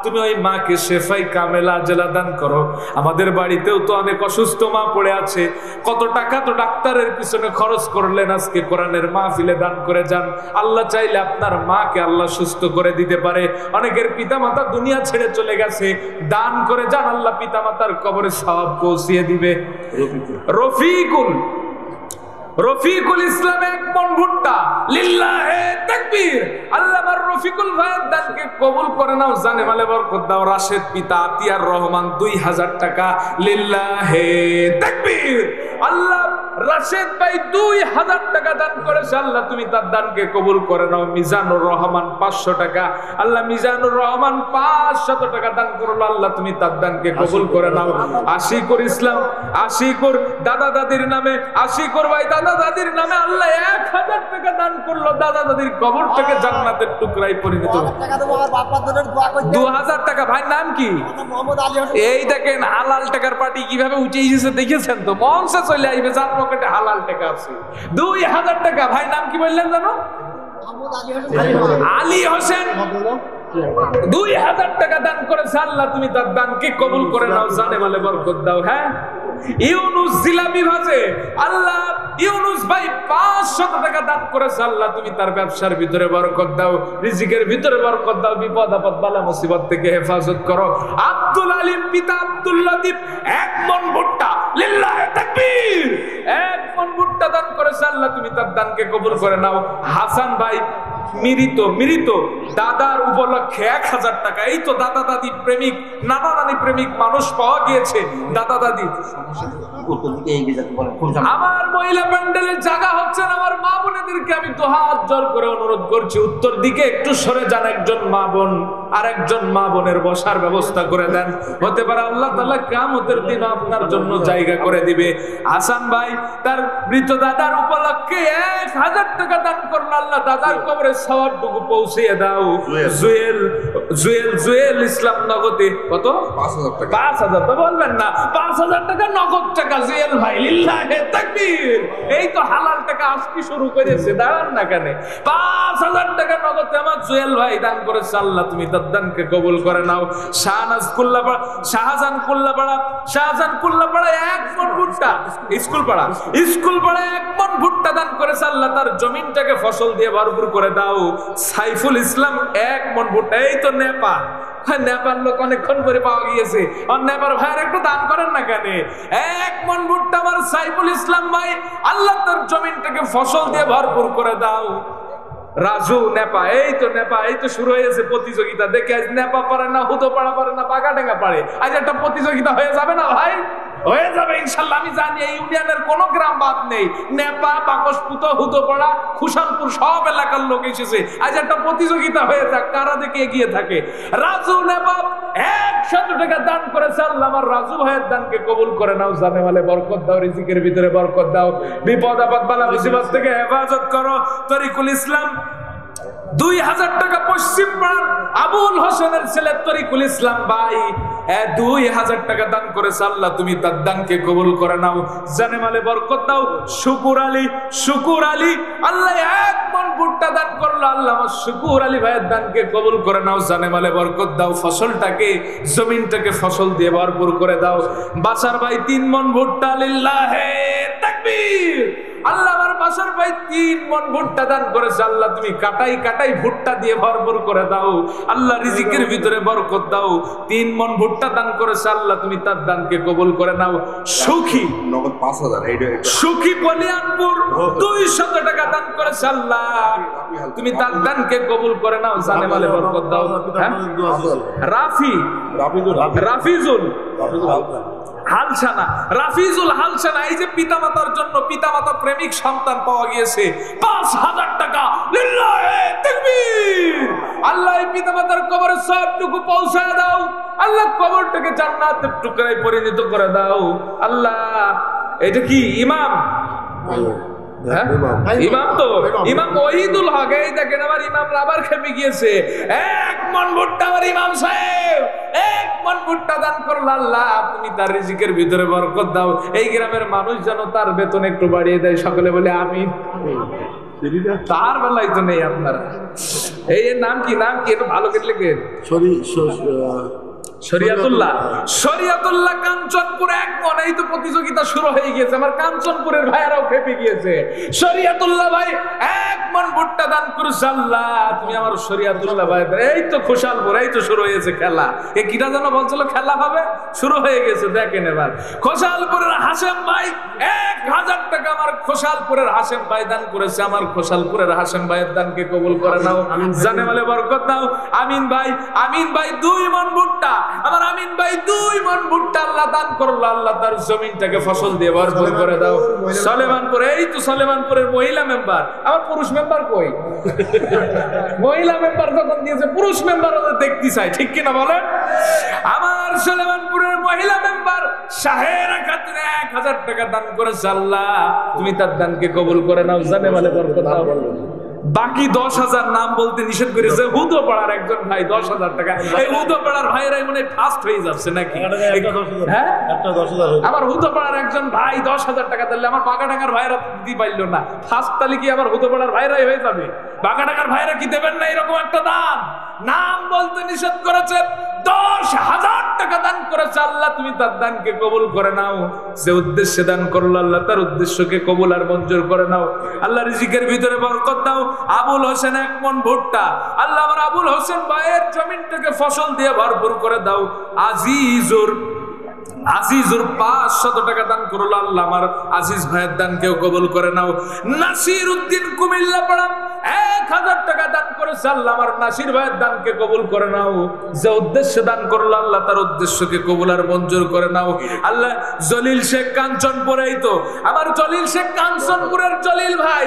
তুমি ওই মাকে শেফাই কামেলা জেলা দান করো। আমাদের বাড়িতেও তো অনেক অসুস্থ মা পড়ে আছে, কত টাকা তো ডাক্তারের পিছনে খরচ করলেন, আজকে কোরআনের মাহফিলে দান করে যান। আল্লাহ চাইলে আপনার মাকে আল্লাহ সুস্থ করে দিতে পারে। অনেকের পিতামাতা দুনিয়া ছেড়ে চলে গেছে, দান করে যান, আল্লাহ পিতামাতার কবরে সওয়াব পৌঁছিয়ে দিবে। রফিকুল ইসলাম 1 মণ ভুট্টা, লিল্লাহে তাকবীর। আল্লাহ আমার রফিকুল ভাইয়ের দানকে কবুল করে নাও, জানে মালে বরকত দাও। রাশেদ পিতা আতিয়ার রহমান 2000 টাকা, লিল্লাহে তাকবীর। আল্লাহ রাশেদ ভাই 2000 টাকা দান করেছে, আল্লাহ তুমি তার দানকে কবুল করে নাও। মিজানুর রহমান 500 টাকা, আল্লাহ মিজানুর রহমান 500 টাকা দান করলো, আল্লাহ তুমি তার দানকে কবুল করে নাও। আশিকুর ইসলাম, আশিকুর দাদা দাদির নামে, আশিকুর ভাই দাদা দাদির নামে আল্লাহ 1000 টাকা দান করলো, দাদা দাদির কবরটাকে জান্নাতের টুকরায় পরিণত। 2000 টাকা। ভাই নাম কি? এই দেখেন হালাল টাকার পার্টি কিভাবে উঠে এসেছে, দেখেছেন তো? মঞ্চে চলে আসবে যার পকেটে হালাল টাকা আছে। 2000 টাকা। ভাই নাম কি বললেন জানো? আলী হোসেন 2000 টাকা দান করেছে, আল্লাহ তুমি তার দানকে কবুল করে নাও, জানে মালে বরকত দাও। হ্যাঁ, ইউনুস জিলাপি ভাজে, আল্লাহ ইউনুস ভাই 500 টাকা দান করেছে, আল্লাহ তুমি তার ব্যবসার ভিতরে বরকত দাও, রিজিকের ভিতরে বরকত দাও, বিপদ আপদ বালা মুসিবত থেকে হেফাজত করো। আব্দুল আলিম পিতা আব্দুল লতিফ 1 মণ ভুট্টা, লিল্লাহে তাকবীর। 1 মণ ভুট্টা দান করেছে, আল্লাহ তুমি তার দানকে কবুল করে নাও। হাসান ভাই মৃত দাদার উপলক্ষে 1000 টাকা। এই তো দাদা দাদি প্রেমিক, নানা নানি প্রেমিক মানুষ পাওয়া গিয়েছে। দাদা দাদি আমার মহিলা প্যান্ডেলের জায়গা হচ্ছে না, আমার মা বোনেদেরকে আমি দুহাত জোর করে অনুরোধ করছি, উত্তর দিকে একটু সরে যান। একজন মা বোন আর একজন মা বোনের বসার ব্যবস্থা করে দেন, হতে পারে আল্লাহ তাআলা কিয়ামতের দিন আপনার জন্য জায়গা করে দিবে। হাসান ভাই তার মৃত দাদার উপলক্ষে 1000 টাকা দান করলো, আল্লাহ দাদার কবরে সওয়াবটুকু পৌঁছিয়ে দাও। জুয়েল ইসলাম নগদে কত? 5000। তো বলবেন না 5000 টাকা নগদ টাকা জুয়েল ভাই, লিল্লাহে তাকবীর। এই তো হালাল টাকা আজকে শুরু করেছে, দাঁড়ান না কেন? 5000 টাকা নগদ আমার জুয়েল ভাই দান করেছে, আল্লাহ তুমি তার দানকে কবুল করে নাও। শাহজাহান কুল্লাপাড়া 1 মণ ভুট্টা, স্কুল পাড়া 1 মণ ভুট্টা দান করেছে, আল্লাহ তার জমিনটাকে ফসল দিয়ে ভরপুর করে দাও। সাইফুল ইসলাম 1 মণ ভুট্টা। এই তো নেপাল লোক অনেকক্ষণ পরে পাওয়া গিয়েছে, আর নেপাল ভাইয়ের একটু দান করেন না কেন? 1 মণ ভুট্টা আমার সাইফুল ইসলাম ভাই, আল্লাহ তার জমিনটাকে ফসল দিয়ে ভরপুর করে দাও। রাজু নেপা, এই তো শুরু হয়েছে প্রতিযোগিতা। দেখে আজ নেপা পারে না, হুদোপাড়া পারে না, বাগাডাঙ্গা পারে, আজ একটা প্রতিযোগিতা হয়ে যাবে না ভাই? হয়ে যাবে ইনশাল্লাহ। আমি জানি এই ইউনিয়নের কোন গ্রাম বাদ নেই, নেপা, বাকশপুত, হুদোপাড়া, খুশালপুর সব এলাকার লোক এসেছে। আজ একটা প্রতিযোগিতা হয়ে যাক, কারা দেখে এগিয়ে থাকে। রাজু নেপা 100 টাকা দান করেছে, আল্লাহ আমার রাজু ভাইয়ের দানকে কবুল করে নাও, জানে মালে বরকত দাও, রিজিকের ভিতরে বরকত দাও, বিপদ আপদ বালা মুসিবত থেকে হেফাজত করো। তরিকুল ইসলাম 2000 টাকা পশ্চিম পাড়ার আবুল হোসেনের ছেলে তরিকুল ইসলাম ভাই 2000 টাকা দান করেছে। আল্লাহ তুমি তার দানকে কবুল করে নাও, জানে মালে বরকত দাও। শুকুর আলী আল্লাহ 1 মণ ভুট্টা দান করলো। আল্লাহ আমার শুকুর আলী ভাইয়ের দানকে কবুল করে নাও, জানে মালে বরকত দাও। ফসলটাকে জমিনটাকে ফসল দিয়ে ভরপুর করে দাও। বাসার ভাই 3 মণ ভুট্টা, লিল্লাহে তাকবীর। আল্লাহ আমার বাসার ভাই 3 মণ ভুট্টা দান করেছে। আল্লাহ তুমি কাটাই ভুট্টা দিয়ে ভরপুর করে দাও। আল্লাহ রিজিকের ভিতরে বরকত দাও। 3 মণ ভুট্টা দান করেছে। আল্লাহ তুমি তার দানকে কবুল করে নাও। সুখী কলিয়ানপুর 200 টাকা দান করেছে। আল্লাহ তুমি তার দানকে কবুল করে নাও, জানে মালে বরকত দাও। রাফিজুল হালসানা এই যে পিতামাতার জন্য পিতামাতা প্রেমিক সন্তান পাওয়া গিয়েছে 5000 টাকা, লিল্লাহে তাকবীর। আল্লাহ এই পিতামাতার কবরে সবটুকু পৌঁছায় দাও। আল্লাহ কবরটাকে জান্নাতের টুকরায় পরিণত করে দাও। আল্লাহ এটা কি ইমাম? ইমাম তো ইমাম ওহিদুল হক। এই দেখেন আমার ইমাম আবার খেপে গিয়েছে। 1 মণ ভুট্টা আমার ইমাম সাহেব 1 মণ ভুট্টা দান করলো। আল্লাহ তুমি তার রিজিকের ভিতরে বরকত দাও। এই গ্রামের মানুষ যেন তার বেতন একটু বাড়িয়ে দেয়, সকলে বলে আমিন। তার বেলায় তো নেই আপনারা। এই নাম কি একটু ভালো করে লেখেন। শরিয়াতুল্লাহ কাঞ্চনপুর 1 মণ। এই তো প্রতিযোগিতা শুরু হয়ে গিয়েছে, আমার কাঞ্চনপুরের ভাইয়ারাও খেপে গিয়েছে। শরিয়াতুল্লাহ ভাই 1 মণ ভুট্টা দান করেছে। আল্লাহ তুমি আমার শরিয়াতুল্লাহ ভাই, এই তো খোসালপুর, এই তো শুরু হয়েছে খেলা। এ কিটা যেন বলছিল খেলা হবে, শুরু হয়ে গেছে। দেখেন এবার খোসালপুরের হাশেম ভাই 1000 টাকা আমার খোসালপুরের হাশেম ভাই দান করেছে। আমার খোসালপুরের হাশেম ভাইয়ের দানকে কবুল করে নাও, জানে মালে বরকত দাও। আমিন ভাই 2 মণ ভুট্টা, আমার আমিন ভাই 2 মণ ভুট্টা আল্লাহ দান করলো। আল্লাহ তার জমিনটাকে ফসল দিয়ে ভরপুর করে দাও। সলেমানপুর, এই তো সলেমানপুরের মহিলা মেম্বার। আমার পুরুষ মেম্বার কই? মহিলা মেম্বার যখন দিয়েছে পুরুষ মেম্বার ওদের দেখতে চাই, ঠিক কিনা বলেন? আমার সলেমানপুরের মহিলা মেম্বার শাহেরা খাতুন 1000 টাকা দান করেছে। আল্লাহ তুমি তার দানকে কবুল করে নাও, জানে মালে বরকত দাও। বাকি 10,000 নাম বলতে নিষেধ করেছে। হুদোপাড়ার একজন ভাই 10,000 টাকা। এই হুদোপাড়ার ভাইরাই মনে ফার্স্ট হয়ে যাচ্ছে নাকি? হ্যাঁ, আমার হুদোপাড়ার একজন ভাই 10,000 টাকা দিলে আমার বাগাডাঙ্গার ভাইরা দিতে পারলো না। ফার্স্ট তাহলে কি আমার হুদোপাড়ার ভাইরাই হয়ে যাবে? বাগাডাঙ্গার ভাইরা কি দেবেন না এরকম একটা দান? নাম বলতে নিষেধ করেছে। 10,000 টাকা দান করেছে। আল্লাহ তুমি তার দানকে কবুল করে নাও। যে উদ্দেশ্যে দান করলো আল্লাহ তার উদ্দেশ্যকে কবুল আর মঞ্জুর করে নাও। আল্লাহ রিজিকের ভিতরে বরকত দাও। আবুল হোসেন 1 মণ ভুট্টা। আল্লাহ আমার আবুল হোসেন ভাইয়ের জমিনটাকে ফসল দিয়ে ভরপুর করে দাও। আজিজুর 500 টাকা দান করলো। আল্লাহ আমার আজিজ ভাইয়ের দানকেও কবুল করে নাও। নাসির উদ্দিন কুমিল্লা পাড়া 1000 টাকা দান করেছে। আল্লাহ আমার নাসির ভাইয়ের দানকে কবুল করে নাও। যে উদ্দেশ্যে দান করলো আল্লাহ তার উদ্দেশ্যকে কবুল আর মঞ্জুর করে নাও। আল্লাহ জলিল শেখ কাঞ্চনপুর, এই তো আমার জলিল শেখ কাঞ্চনপুরের জলিল ভাই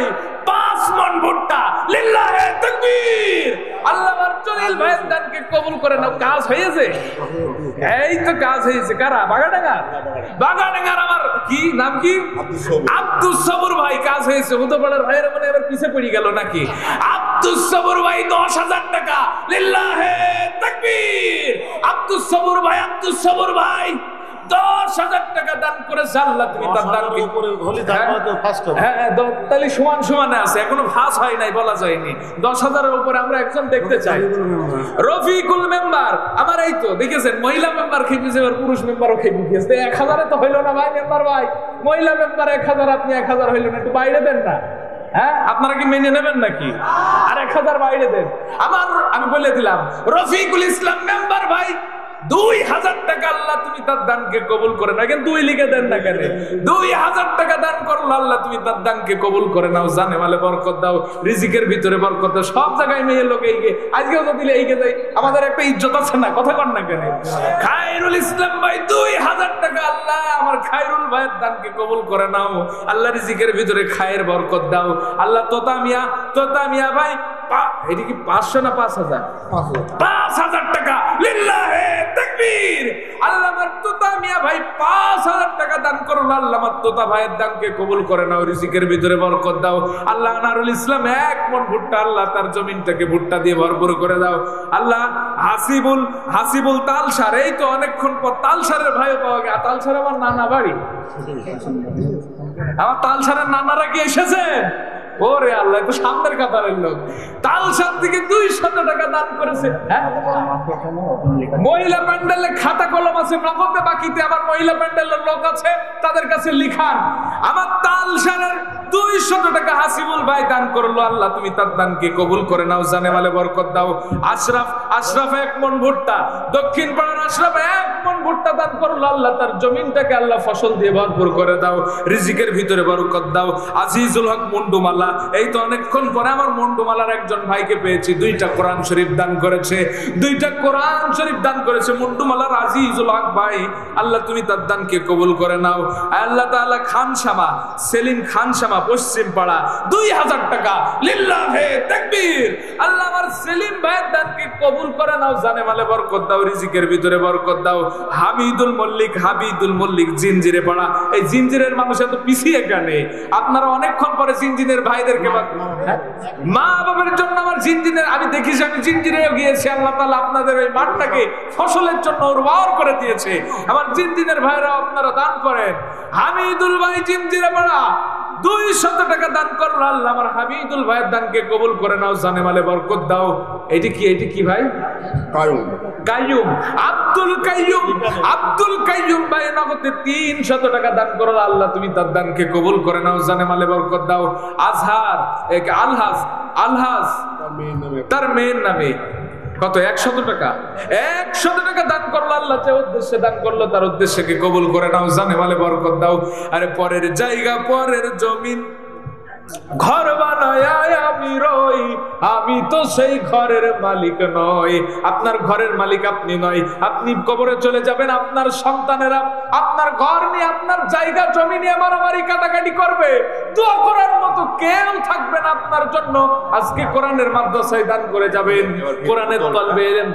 5 মণ ভুট্টা, লিল্লাহে তাকবীর। আল্লাহ আমার জলিল ভাইয়ের দানকে কবুল করে নাও। কাজ হয়েছে, এই তো কাজ হয়েছে। কারা? বাগাডাঙ্গার আমার কি নাম কি? আব্দুস সবুর ভাই কাজ হয়েছে। হুদোপাড়ার ভাইয়ের মনে এবার পিছে পড়ে গেল নাকি? আব্দুস সবুর ভাই 10,000 টাকা, লিল্লাহে তাকবীর। আব্দুস সবুর ভাই 10,000 টাকা দান করেছে। আল্লাহ তুমি তার দানকে তাহলে সমানে আছে, এখনো ফাঁস হয় নাই, বলা যায়নি। 10,000-এর উপরে আমরা একজন দেখতে চাই। রফিকুল মেম্বার আমার, এই তো দেখেছেন মহিলা মেম্বার খেপেছে, এবার পুরুষ মেম্বারও খেপে গিয়েছে। 1000-এ তো হইলো না ভাই মেম্বার ভাই। মহিলা মেম্বার 1000, আপনি 1000 হইল না, একটু বাইরে দেন না। হ্যাঁ, আপনারা কি মেনে নেবেন নাকি? আর 1000 বাইরে দেন। আমি বলে দিলাম রফিকুল ইসলাম মেম্বার ভাই 2000 টাকা। আল্লাহ তুমি তার দানকে কবুল করে নাও। 2 লিখে দেন না কেন? 2000 টাকা দান করলো। আল্লাহ তুমি তার দানকে কবুল করে নাও, জানে মালে বরকত দাও, রিজিকের ভিতরে বরকত দাও। সব জায়গায় মেয়ে লোক এই আজকেও তো দিলে এই যাই, আমাদের একটা ইজ্জত আছে না? কথা কর না কেন? খায়রুল ইসলাম ভাই 2000 টাকা। আল্লাহ আমার খায়রুল ভাইয়ের দানকে কবুল করে নাও। আল্লাহ রিজিকের ভিতরে খায়ের বরকত দাও। আল্লাহ তোতা মিয়া ভাই এটা কি 500 না 5000? 5000 টাকা। লিল্লাহে তাকবীর। আল্লামার তোতা মিয়া ভাই 5000 টাকা দান করলো। আল্লামার তোতা ভাইয়ের দানকে কবুল করে নাও, রিজিকের ভিতরে বরকত দাও। আল্লাহ আনারুল ইসলাম 1 মণ ভুট্টা, আল্লাহ তার জমিনটাকে ভুট্টা দিয়ে ভরপুর করে দাও। আল্লাহ হাসিবুল তালসার, এই তো অনেকক্ষণ পর তালসারের ভাইও পাওয়া গেল। তালসার আমার নানা বাড়ি, আমার তালসারের নানারা কি এসেছেন? ওরে আল্লাহ, তো সামনের কাতারের লোক। তালসার থেকে 200 টাকা দান করেছে। হ্যাঁ, মহিলা প্যান্ডেলে খাতা কলম আছে, নগদে বাকিতে আমার মহিলা প্যান্ডেলের লোক আছে, তাদের কাছে লিখান। আমার তালসারের 200 টাকা হাসিবুল ভাই দান করলো। আল্লাহ তুমি তার দানকে কবুল করে নাও, জানে মালে বরকত দাও। আশরাফ 1 মণ ভুট্টা, দক্ষিণ পাড়ার আশরাফ 1 মণ ভুট্টা দান করলো। আল্লাহ তার জমিনটাকে আল্লাহ ফসল দিয়ে ভরপুর করে দাও, রিজিকের ভিতরে বরকত দাও। আজিজুল হক মুন্ডুমালা, এই তো অনেকক্ষণ পরে আমার মুন্ডুমালার একজন ভাইকে পেয়েছি, 2টা কোরআন শরীফ দান করেছে, 2টা কোরআন শরীফ দান করেছে মুন্ডুমালার আজিজুল হক ভাই। আল্লাহ তুমি তার দানকে কবুল করে নাও। আল্লাহ তাআলা খানসামা, সেলিম খানসামা পশ্চিম পাড়া 2000 টাকা। লিল্লাহে তাকবীর। আল্লাহ আমার সেলিম ভাইয়ের দানকে কবুল করে নাও, জানে মালে বরকত দাও, রিজিকের ভিতরে বরকত দাও। হাবিদুল মল্লিক জিনজিরে পাড়া, এই জিনজিরের মানুষ এত পিছিয়ে কেন? আপনারা অনেকক্ষণ পরে জিনজিনের ভাইদেরকে, মা বাবার জন্য আমার জিনজিনের, আমি দেখিস আমি জিনজিরেও গিয়েছি। আল্লাহ তাআলা আপনাদের ওই মাঠটাকে ফসলের জন্য উর্বর করে দিয়েছে। আমার জিনজিনের ভাইরা আপনারা দান করেন। হামিদুল ভাই জিনজিরে পাড়া 200 টাকা দান করলো। আল্লাহ আমার হামিদুল ভাইয়ের দানকে কবুল করে নাও, জানে মালে বরকত দাও। এটি কি ভাই? কাইয়ুম, আব্দুল কাইয়ুম ভাই নগদে 300 টাকা দান করলো। আল্লাহ তুমি তার দানকে কবুল করে নাও, জানে মালে বরকত দাও। আলহাজ তার মেয়ের নামে কত? 100 টাকা। 100 টাকা দান করলো। আল্লাহ যে উদ্দেশ্যে দান করলো তার উদ্দেশ্যকে কবুল করে নাও, জানে মালে বরকত দাও। আরে পরের জায়গা, পরের জমিন, ঘর বানায় আমি রই, আমি তো সেই ঘরের মালিক নই। আপনার ঘরের মালিক আপনি নয়। আপনি কবরে চলে যাবেন, আপনার সন্তানেরা আপনার ঘর নিয়ে, আপনার জায়গা জমি নিয়ে মারামারি কাটাকাটি করবে। দোয়া করার মতো কেউ থাকবে না আপনার জন্য। আজকে কোরআনের মাদ্রাসায় দান করে যাবেন, কোরআনের তলবে এলেম,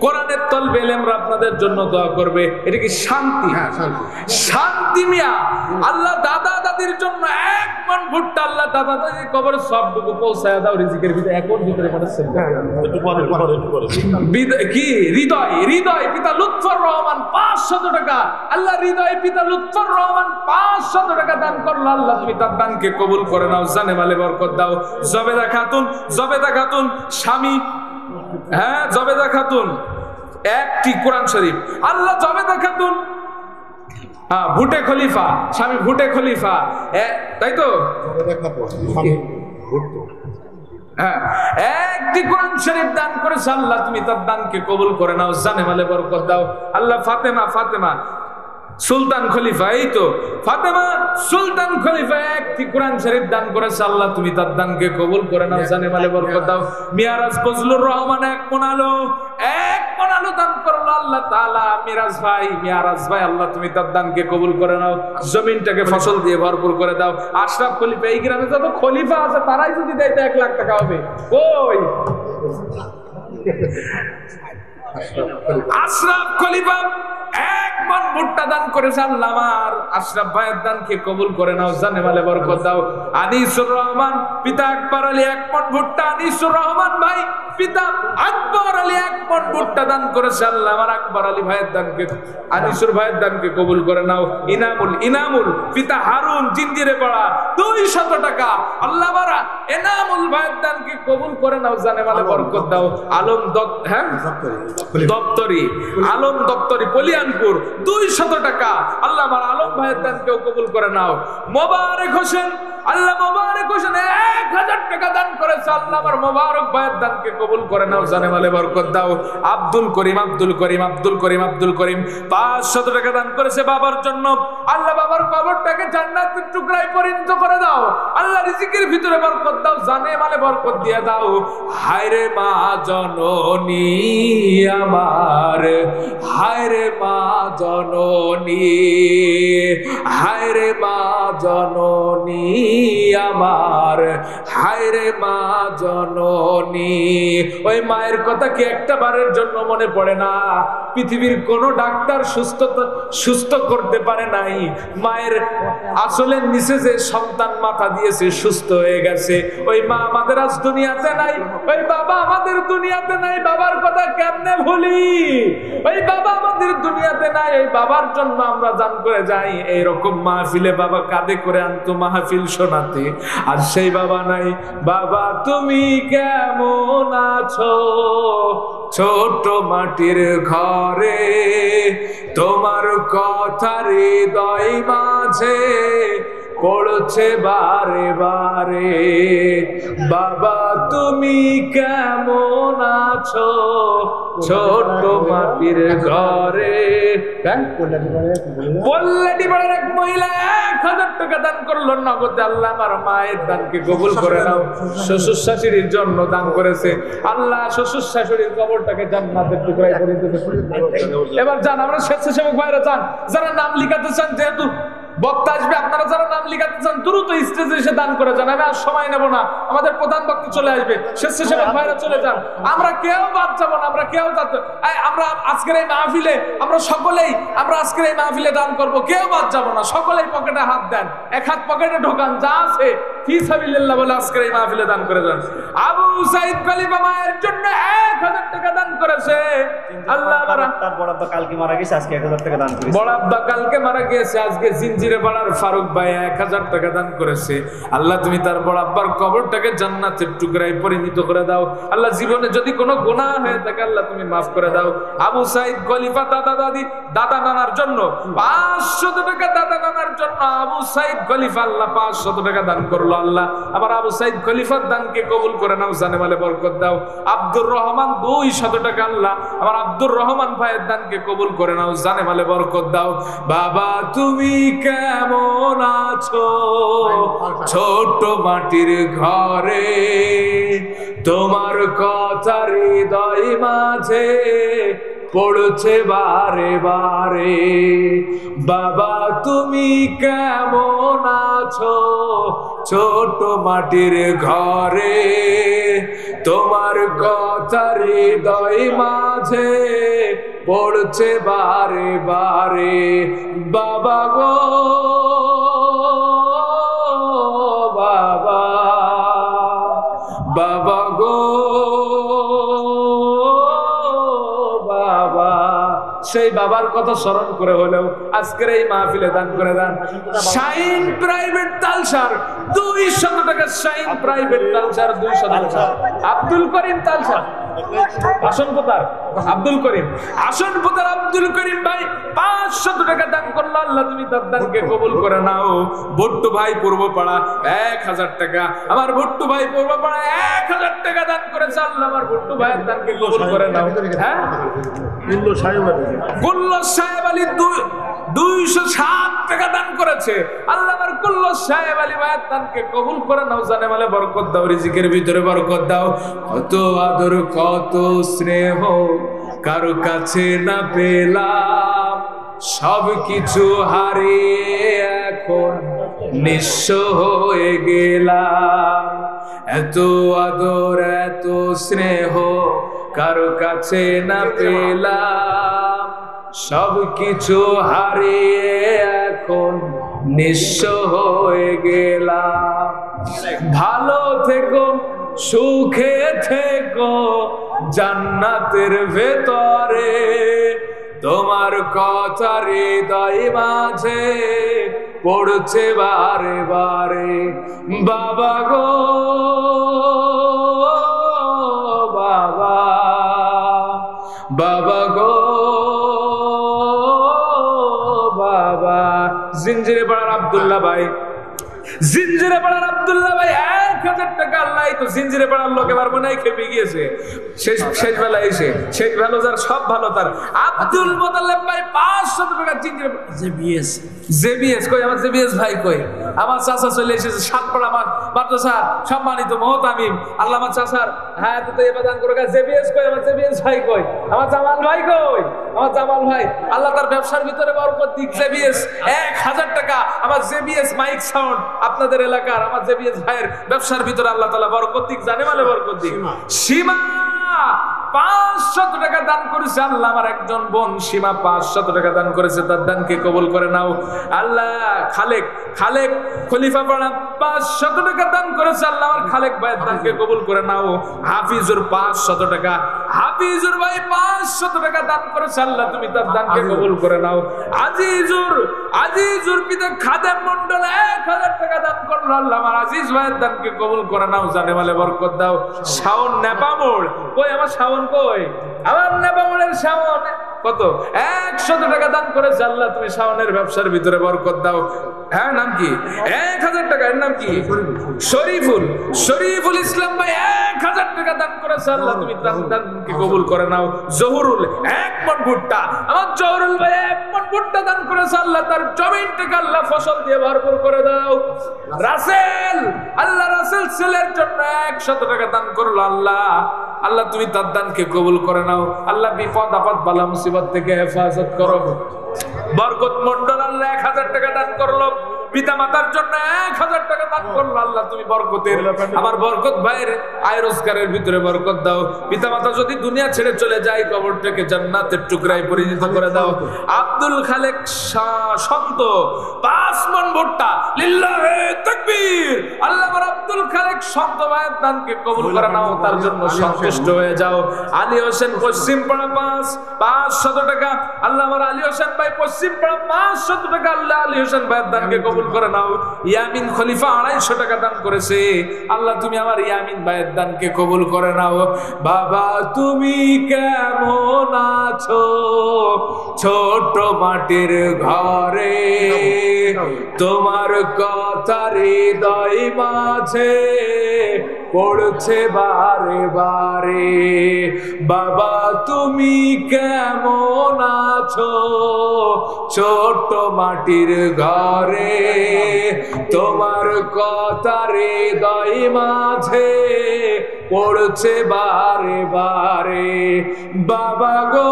কোরআনের তলবে এলেমরা আপনাদের জন্য দোয়া করবে। এটা কি শান্তি? শান্তি মিয়া। আল্লাহ দাদা দাদির জন্য 1 মণ ভুট্টা, আল্লাহ দাদা দাদির কবরে সবটুকু পৌঁছায় দাও, রিজিকের ভিতরে। এখন ভিতরে পাঠাচ্ছেন কি? হৃদয় পিতা লুৎফর রহমান 500 টাকা। আল্লাহ হৃদয় পিতা লুৎফর রহমান 500 টাকা দান করলো। আল্লাহ তুমি তার দানকে কবুল করে নাও, জানে মালে বরকত দাও। জবেদা খাতুন স্বামী, হ্যাঁ জবেদা খাতুন 1টি কোরআন শরীফ। আল্লাহ জবেদা খাতুন, ভুটে খলিফা, স্বামী ভুটে খলিফা, তাই তো? হ্যাঁ, 1টি কোরআন শরীফ দান করেছে। আল্লাহ তুমি তার দানকে কবুল করে নাও, জানে মালে বরকত দাও। আল্লাহ ফাতেমা সুলতান খলিফা, এই তো ফাতেমা সুলতান খলিফা 1টি কোরআন শরীফ দান করেছে। আল্লাহ তুমি তার দানকে কবুল করে নাও, জানে মালে বরকত দাও। মিরাজ ফজলুর রহমান 1 মণ আলু দান করলো। আল্লাহ তাআলা মিরাজ ভাই আল্লাহ তুমি তার দানকে কবুল করে নাও, জমিনটাকে ফসল দিয়ে ভরপুর করে দাও। আশরাফ খলিফা, এই গ্রামে যত খলিফা আছে তারাই যদি দেয় তো 1 লাখ টাকা হবে। কই আশরাফ খলিফা 1 মণ ভুট্টা দান করেছে। আল্লাহ আমার আশরাফ ভাইয়ের দানকে কবুল করে নাও, জানে মালে বরকত দাও। আনিসুর রহমান পিতা আকবর আলী 1 মণ ভুট্টা। আনিসুর রহমান ভাই পিতা আকবর আলী 1 মণ ভুট্টা দান করেছে। আল্লাহ আমার আকবর আলী ভাইয়ের দানকে, আনিসুর ভাইয়ের দানকে কবুল করে নাও। ইনামুল পিতা হারুন জিনজিরে পাড়া 200 টাকা। আল্লাহ আমার ইনামুল ভাইয়ের দানকে কবুল করে নাও, জানে মালে বরকত দাও। আলম দপ্তরি কলিয়ানপুর 200 টাকা। আল্লাহ আমার আলম ভাইয়ের দানকেও কবুল করে নাও। মোবারক হোসেন, আল্লাহ মোবারক হোসেন 1000 টাকা দান করেছে। আল্লাহ আমার মোবারক ভাইয়ের দানকে কবুল করে নাও, জানে মালে বরকত দাও। আব্দুল করিম 500 টাকা দান করেছে বাবার জন্য। আল্লাহ বাবার কবরটাকে জান্নাতের টুকরায় পরিণত করে দাও। আল্লাহ রিজিকের ভিতরে বরকত দাও, জানে মালে বরকত দিয়ে দাও। হায়রে মা জননী আমার, হায়রে মা জননী, হায়রে মা জননী আমার, হায় রে মা জননী। ওই মায়ের কথা কি একটা বারের জন্য মনে পড়ে না? পৃথিবীর কোন ডাক্তার সুস্থ করতে পারে নাই। মায়ের আসলের নিচে যে সন্তান মাথা দিয়েছে সুস্থ হয়ে গেছে। ওই মা আমাদের আজ দুনিয়াতে নাই, ওই বাবা আমাদের দুনিয়াতে নাই। বাবার কথা কেমনে ভুলি? ওই বাবা আমাদের দুনিয়াতে নাই, ওই বাবার জন্য আমরা জান করে যাই। এইরকম মাহফিলে বাবা কাঁধে করে আনতো মাহফিল শোনাতে, আর সেই বাবা নাই। বাবা তুমি কেমন আছো ছোট মাটির ঘরে, তোমার কথা হৃদয় মাঝে পড়ছে বারে বারে। বাবা তুমি কেমন আছো ছোট মাটির ঘরে। পল্লাটি পাড়ার এক মহিলা 1000 টাকা দান করলো নগদে। আল্লাহ আমার মায়ের দানকে কবুল করে নাও। শ্বশুর শাশুড়ির জন্য দান করেছে। আল্লাহ শ্বশুর শাশুড়ির কবরটাকে জান্নাতের টুকরায় পরিণত করে। এবার যান, আমরা স্বেচ্ছাসেবক ভাইরা চান, যারা নাম লিখাতে চান, যেহেতু বক্তা আসবে, আপনারা যারা নাম লিখাতে চান দ্রুত স্টেজে এসে দান করে যান। আমি আর সময় নেব না, আমাদের প্রধান বক্তা চলে আসবে। স্বেচ্ছাসেবক ভাইরা চলে যান, আমরা কেউ বাদ যাবো না। আমরা কেউ আমরা আজকের এই মাহফিলে আমরা সকলেই আজকের এই মাহফিলে দান করব, কেউ বাদ যাবো না। সকলেই পকেটে হাত দেন, এক হাত পকেটে ঢোকান, যা আছে ফি সাবিলিল্লাহ বলে আজকের এই মাহফিলে দান করে যান। আবু সাইদ খলিফা মায়ের জন্য 1000 টাকা দান করেছে। আল্লাহ তার বড় আব্বা কালকে মারা গেছে, আজকে 1000 টাকা দান করেছে। বড় আব্বা কালকে মারা গেছে, আজকে জিঞ্জিরে পাড়ার ফারুক ভাই 1000 টাকা দান করেছে। আল্লাহ তুমি তার বড় আব্বার কবরটাকে জান্নাতের টুকরায় পরিণত করে দাও। আল্লাহ জীবনে যদি কোনো গুনাহ হয়ে থাকে আল্লাহ তুমি মাফ করে দাও। আবু সাইদ খলিফা দাদা নানার জন্য 500 টাকা, দাদা নানার জন্য আবু সাইদ খলিফা আল্লাহ 500 টাকা দান করলো। আল্লাহ আবার আবু সাইদ খলিফার দানকে কবুল করে নাও, জানে মালে বরকত দাও। আব্দুর রহমান 200 টাকা, আল্লাহ আবার আব্দুর রহমান ভাইয়ের দানকে কবুল করে নাও, জানে মালে বরকত দাও। বাবা তুমি কেমন আছো ছোট মাটির ঘরে, তোমার কথা হৃদয় মাঝে পড়ছে বারে বারে। বাবা তুমি কেমন আছো ছোট মাটির ঘরে, তোমার কথা হৃদয় মাঝে পড়ছে বারে বারে। বাবা গো বাবা, বাবা গো বাবা, সেই বাবার কথা স্মরণ করে হলেও আজকের এই মাহফিলে দান করে দেন। শাইন প্রাইভেট তালসার 200 টাকা, শাইন প্রাইভেট তালসার 200 টাকা। আব্দুল করিম তালসার আসনপোতার আব্দুল করিম, আসনপোতার আব্দুল করিম ভাই 500 টাকা দান করলো। আল্লাহ তুমি তার দানকে কবুল করে নাও। ভট্টু ভাই পূর্বপাড়া 1000 টাকা, আমার ভট্টু ভাই পূর্বপাড়া 1000 টাকা দান করেছে। আল্লাহ আমার ভট্টু ভাইয়ের দানকে কবুল করে নাও। হ্যাঁ, গুল্লো সাহেব আলী 207 টাকা দান করেছে। আল্লাহ আমার গুল্লো সাহেব আলী ভাইয়ের দানকে কবুল করে নাও, জানে মালে বরকত দাও, রিজিকের ভিতরে বরকত দাও। কত আদর কত স্নেহ কারো কাছে না পেলাম, সব কিছু হারিয়ে এখন নিঃস্ব হয়ে গেলাম। এত আদর এত স্নেহ কারো কাছে না পেলাম, সব কিছু হারিয়ে এখন নিঃস্ব হয়ে গেলাম। ভালো থেকো সুখে থেকো জান্নাতের ভেতরে, তোমার কথা হৃদয় মাঝে পড়ছে বারে বারে। বাবা গো বাবা, বাবা গো বাবা। জিঞ্জিরে পাড়ার আব্দুল্লাহ ভাই, জিঞ্জিরে পাড়ার আব্দুল্লাহ ভাই 1000 টাকা। আল্লাহ তো জিঞ্জিরে পাড়ার লোক এবার মনে হয় খেপে গিয়েছে শেষ বেলা এসে। শেষ ভালো যার সব ভালো তার। আব্দুল মোতালেব ভাই 500 টাকা। জিঞ্জিরে জেবিএস কই, আমার জেবিএস ভাই কই? আমার চাচা চলে এসেছে সাতপাড়া মাদ্রাসা সম্মানিত মোহতামিম। আল্লাহ আমার চাচার হ্যাঁ তো এবার দান করে জেবিএস কই, আমার জেবিএস ভাই কই, আমার জামাল ভাই কই, আমার জামাল ভাই আল্লাহ তার ব্যবসার ভিতরে বরকত দিক। জেবিএস 1000 টাকা আমার জেবিএস মাইক সাউন্ড আপনাদের এলাকার আমার জেবিএস ভাইয়ের ব্যবসার ভিতরে আল্লাহ তাআলা বরকত দিক, জানে মানে বরকত দিক। সীমা 500 টাকা দান করেছে আল্লাহ, আমার একজন বোন সীমা 500 টাকা দান করেছে, তার দানকে কবুল করে নাও আল্লাহ। খালেক খলিফা পাড়া 500 টাকা দান করেছে আল্লাহ, আমার খালেক ভাইয়ের দানকে কবুল করে নাও। হাফিজুর 500 টাকা, হাফিজুর ভাই 500 টাকা দান করেছে আল্লাহ, তুমি তার দানকে কবুল করে নাও। আজিজুর পিতা খাদেম মন্ডল 1000 টাকা দান করলো আল্লাহ, আমার আজিজ ভাইয়ের দানকে কবুল করে নাও, জানে মালে বরকত দাও। শাওন নেপামোড় কই, আমার শাওন কই, আমার নেপামোড়ের শাওন কত 100 টাকা দান করেছে আল্লাহ, তুমি শাওনের ব্যবসার ভিতরে বরকত দাও। হ্যাঁ নাম কি 1000 টাকা, এর নাম কি শরীফুল ইসলাম ভাই 1000 টাকা দান করেছে আল্লাহ, তুমি দানকে কবুল করে নাও। জহুরুল 1 মণ ভুট্টা, আমার জহুরুল ভাই 1 মণ ভুট্টা দান করেছে আল্লাহ, তার জমিনটাকে আল্লাহ ফসল দিয়ে ভরপুর করে দাও। রাসেল আল্লাহ রাসেল ছেলের জন্য 100 টাকা দান করলো আল্লাহ তুমি তার দানকে কবুল করে নাও আল্লাহ। বিপদ আপদ বালা মুসিবত থেকে হেফাজত করো। বরকত মন্ডল আল্লাহ 1000 টাকা দান করলো, পিতা মাতার জন্য 1000 টাকা দান করলো আল্লাহ, তুমি বরকতের আমার বরকত ভাইয়ের আয় রোজগারের ভিতরে বরকত দাও। পিতা মাতা যদি দুনিয়া ছেড়ে চলে যায়, কবরটাকে জান্নাতের টুকরায় পরিণত করে দাও। আব্দুল খালেক সন্ত 5 মণ ভুট্টা, লিল্লাহে তাকবীর আল্লাহ, আমার আব্দুল খালেক সন্ত ভাইয়ের দানকে কবুল করে নাও, তার জন্য সন্তুষ্ট হয়ে যাও। আলী হোসেন পশ্চিম পাড়া 500 টাকা আল্লাহ, আমার আলী হোসেন ভাই পশ্চিম পাড়া 500 টাকা আল্লাহ, আলী হোসেন ভাইয়ের দানকে কবুল করে নাও। ইয়ামিন খলিফা 250 টাকা দান করেছে আল্লাহ, তুমি আমার ইয়ামিন ভাইয়ের দানকে কবুল করে নাও। বাবা তুমি কেমন আছো ছোট মাটির ঘরে, তোমার কথা হৃদয় মাঝে পড়ছে বারে বারে। বাবা তুমি কেমন আছো ছোট মাটির ঘরে, তোমার কথা হৃদয় মাঝে পড়ছে বারে বারে। বাবা গো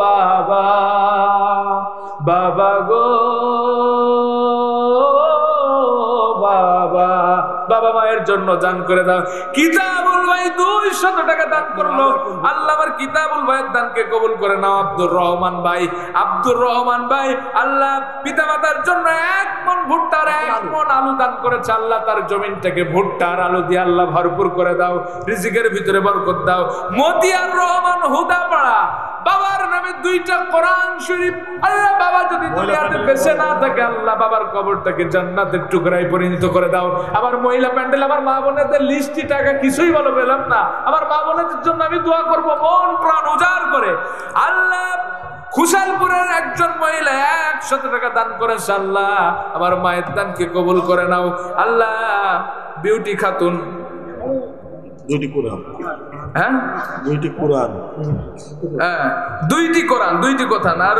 বাবা, বাবা গো বাবা, বাবা মায়ের জন্য দান করে দাও। কিতাবুল ভাই 200 টাকা দান করলো আল্লাহ, আমার কিতাবুল ভাইয়ের দানকে কবুল করে নাও। আব্দুর রহমান ভাই আল্লাহ, পিতা মাতার জন্য 1 মণ ভুট্টার 1 মণ আলু দান করেছে আল্লাহ, তার জমিনটাকে ভুট্টার আলু দিয়ে আল্লাহ ভরপুর করে দাও, রিজিকের ভিতরে বরকত দাও। মতিয়ার রহমান হুদাপাড়া, বাবার নামে 2টা কোরআন শরীফ আল্লাহ, বাবা যদি দুনিয়াতে বেঁচে না থাকে আল্লাহ, বাবার কবরটাকে জান্নাতের টুকরায় পরিণত করে দাও। আমার মহিলা প্যান্ডেল, আমার মা বোনেদের লিস্টি টাকা কিছুই ভালো পেলাম না, আমার মা বোনেদের জন্য আমি দোয়া করবো মন প্রাণ উজাড় করে আল্লাহ। খুশালপুরের একজন মহিলা 100 টাকা দান করেছে আল্লাহ, আমার মায়ের দানকে কবুল করে নাও আল্লাহ। বিউটি খাতুন 2টি কোরআন, হ্যাঁ 2টি কোরআন, হ্যাঁ 2টি কোরআন, 2টি কথা না আর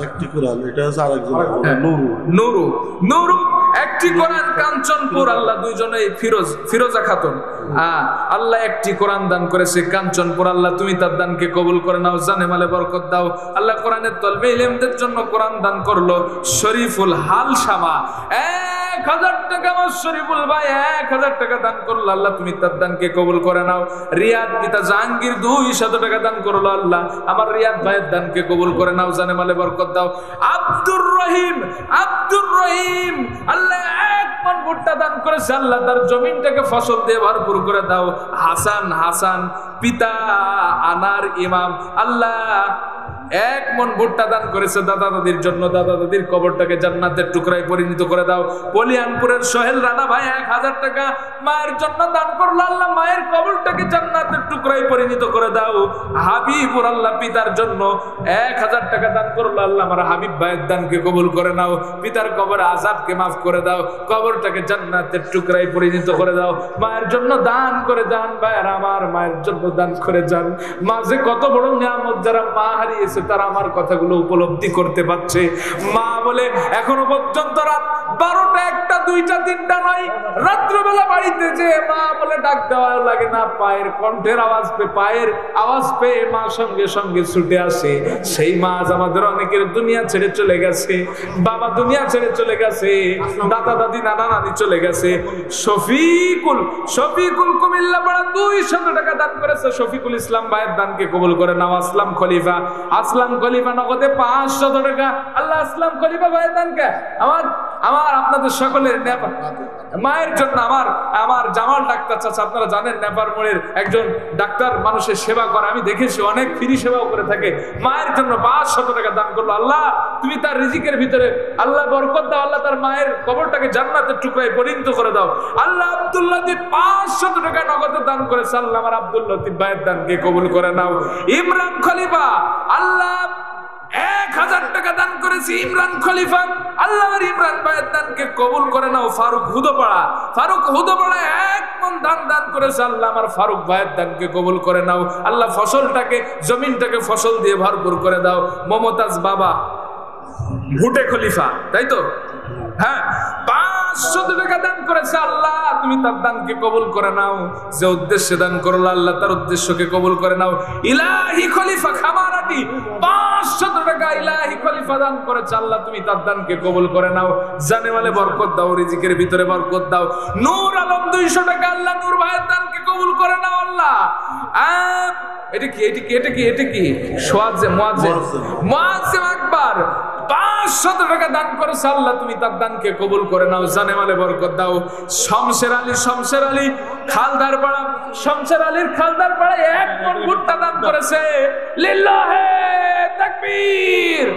1টি কোরআন, এটা হচ্ছে আরেকজন নুরু 1টি কোরআন কাঞ্চনপুর আল্লাহ, 2জনে ফিরোজা খাতুন আল্লাহ 1টি কোরআন দান করেছে কাঞ্চনপুর আল্লাহ, তুমি তার দানকে কবুল করে নাও, জানে মালে বরকত দাও আল্লাহ। কোরআনের তলবে ইলমদের জন্য কোরআন দান করলো শরীফুল হালশামা 1000 টাকা, আমার শরীফুল ভাই 1000 টাকা দান করলো আল্লাহ, তুমি তার দানকে কবুল করে নাও। রিয়াদ পিতা জাহাঙ্গীর 200 টাকা দান করলো আল্লাহ, আমার রিয়াদ ভাইয়ের দানকে কবুল করে নাও, জানে মালে বরকত দাও। আব্দুর রহিম আল্লাহ 1 মণ ভুট্টা দান করেছে আল্লাহ, তার জমিনটাকে ফসল দিয়ে ভরপুর করে দাও। হাসান পিতা আনার ইমাম আল্লাহ 1 মণ ভুট্টা দান করেছে দাদা দাদির জন্য, দাদা দাদির কবরটাকে জান্নাতের টুকরায় পরিণত করে দাও। কলিয়ানপুরের সোহেল রানা ভাই 1000 টাকা মায়ের জন্য দান করলো আল্লাহ, মায়ের কবরটাকে জান্নাতের টুকরায় পরিণত করে দাও। হাবিবুর আল্লাহ পিতার জন্য 1000 টাকা দান করলো আল্লাহ, আমার হাবিব ভাইয়ের দানকে কবুল করে নাও, পিতার কবরে আযাবকে মাফ করে দাও, কবরটাকে জান্নাতের টুকরায় পরিণত করে দাও। মায়ের জন্য দান করে যান ভাইয়ের, আমার মায়ের জন্য দান করে যান। মাঝে কত বড় নিয়ামত, যারা মা হারিয়েছে তারা আমার কথাগুলো উপলব্ধি করতে পারছে। মা বলে এখনো পর্যন্ত রাত 12টা 1টা 2টা 3টা নয়, রাত্রবেলা বাড়িতে যে মা বলে ডাক দেওয়া লাগে না, পায়ের কণ্ঠের আওয়াজ পেয়ে মা সঙ্গে সঙ্গে ছুটে আসে। সেই মা আজ আমাদের অনেকের দুনিয়া ছেড়ে চলে গেছে, বাবা দুনিয়া ছেড়ে চলে গেছে, দাদা দাদি নানা নানি চলে গেছে। শফিকুল কুমিল্লা পাড়া 200 টাকা দান করেছে। শফিকুল ইসলাম ভাইয়ের দানকে কবুল করে নাও। আসলাম খলিফা নগদে 500 টাকা। আল্লাহ আসলাম খলিফা ভাইয়ের দানকে আমার আপনাদের সকলের মায়ের জন্য আমার জামাল ডাক্তার চাচা, আপনারা জানেন নেপার মোড়ের একজন ডাক্তার, মানুষের সেবা করে, আমি দেখেছি অনেক ফ্রি সেবাও করে থাকে। মায়ের জন্য 500 টাকা দান করলো। আল্লাহ তুমি তার রিজিকের ভিতরে আল্লাহ বরকত দাও, আল্লাহ তার মায়ের কবরটাকে জান্নাতের টুকরায় পরিণত করে দাও। আল্লাহ আব্দুল লতিফ 500 টাকা নগদ দান করেছে। আল্লাহ আমার আব্দুল লতিফ ভাইয়ের দানকে কবুল করে নাও। ইমরান খলিফা আল্লাহ 1000 টাকা দান করেছি। ইমরান খলিফা আল্লাহ আমার ইমরান ভাইয়ের দানকে কবুল করে নাও। ফারুক হুদোপাড়া 1 মণ দান করেছে। আল্লাহ আমার ফারুক ভাইয়ের দানকে কবুল করে নাও। আল্লাহ জমিনটাকে ফসল দিয়ে ভরপুর করে দাও। মমতাজ বাবা ভুটে খলিফা, তাই তো? হ্যাঁ, 500 টাকা দান করেছে। আল্লাহ তুমি তার দানকে কবুল করে নাও। যে উদ্দেশ্যে দান করলো আল্লাহ তার উদ্দেশ্যকে কবুল করে নাও। ইলাহি খলিফা খামারাটি 500 টাকা ইলাহি খলিফা দান করেছে। আল্লাহ তুমি তার দানকে কবুল করে নাও। জানে মালে বরকত দাও, রিজিকের ভিতরে বরকত দাও। নূর আলম 200 টাকা, আল্লাহ নূর ভাইয়ের দানকে কবুল করে নাও। আল্লাহ এটা কি মুয়াজ্জিম আকবর 500 টাকা দান করেছে। আল্লাহ তুমি তার দানকে কবুল করে নাও। জানে মালে বরকত দাও। শমশের আলী খালদার পাড়া, শমশের আলীর খালদার পাড়ায় 1 মণ ভুট্টা দান করেছে। লিল্লাহে তাকবীর।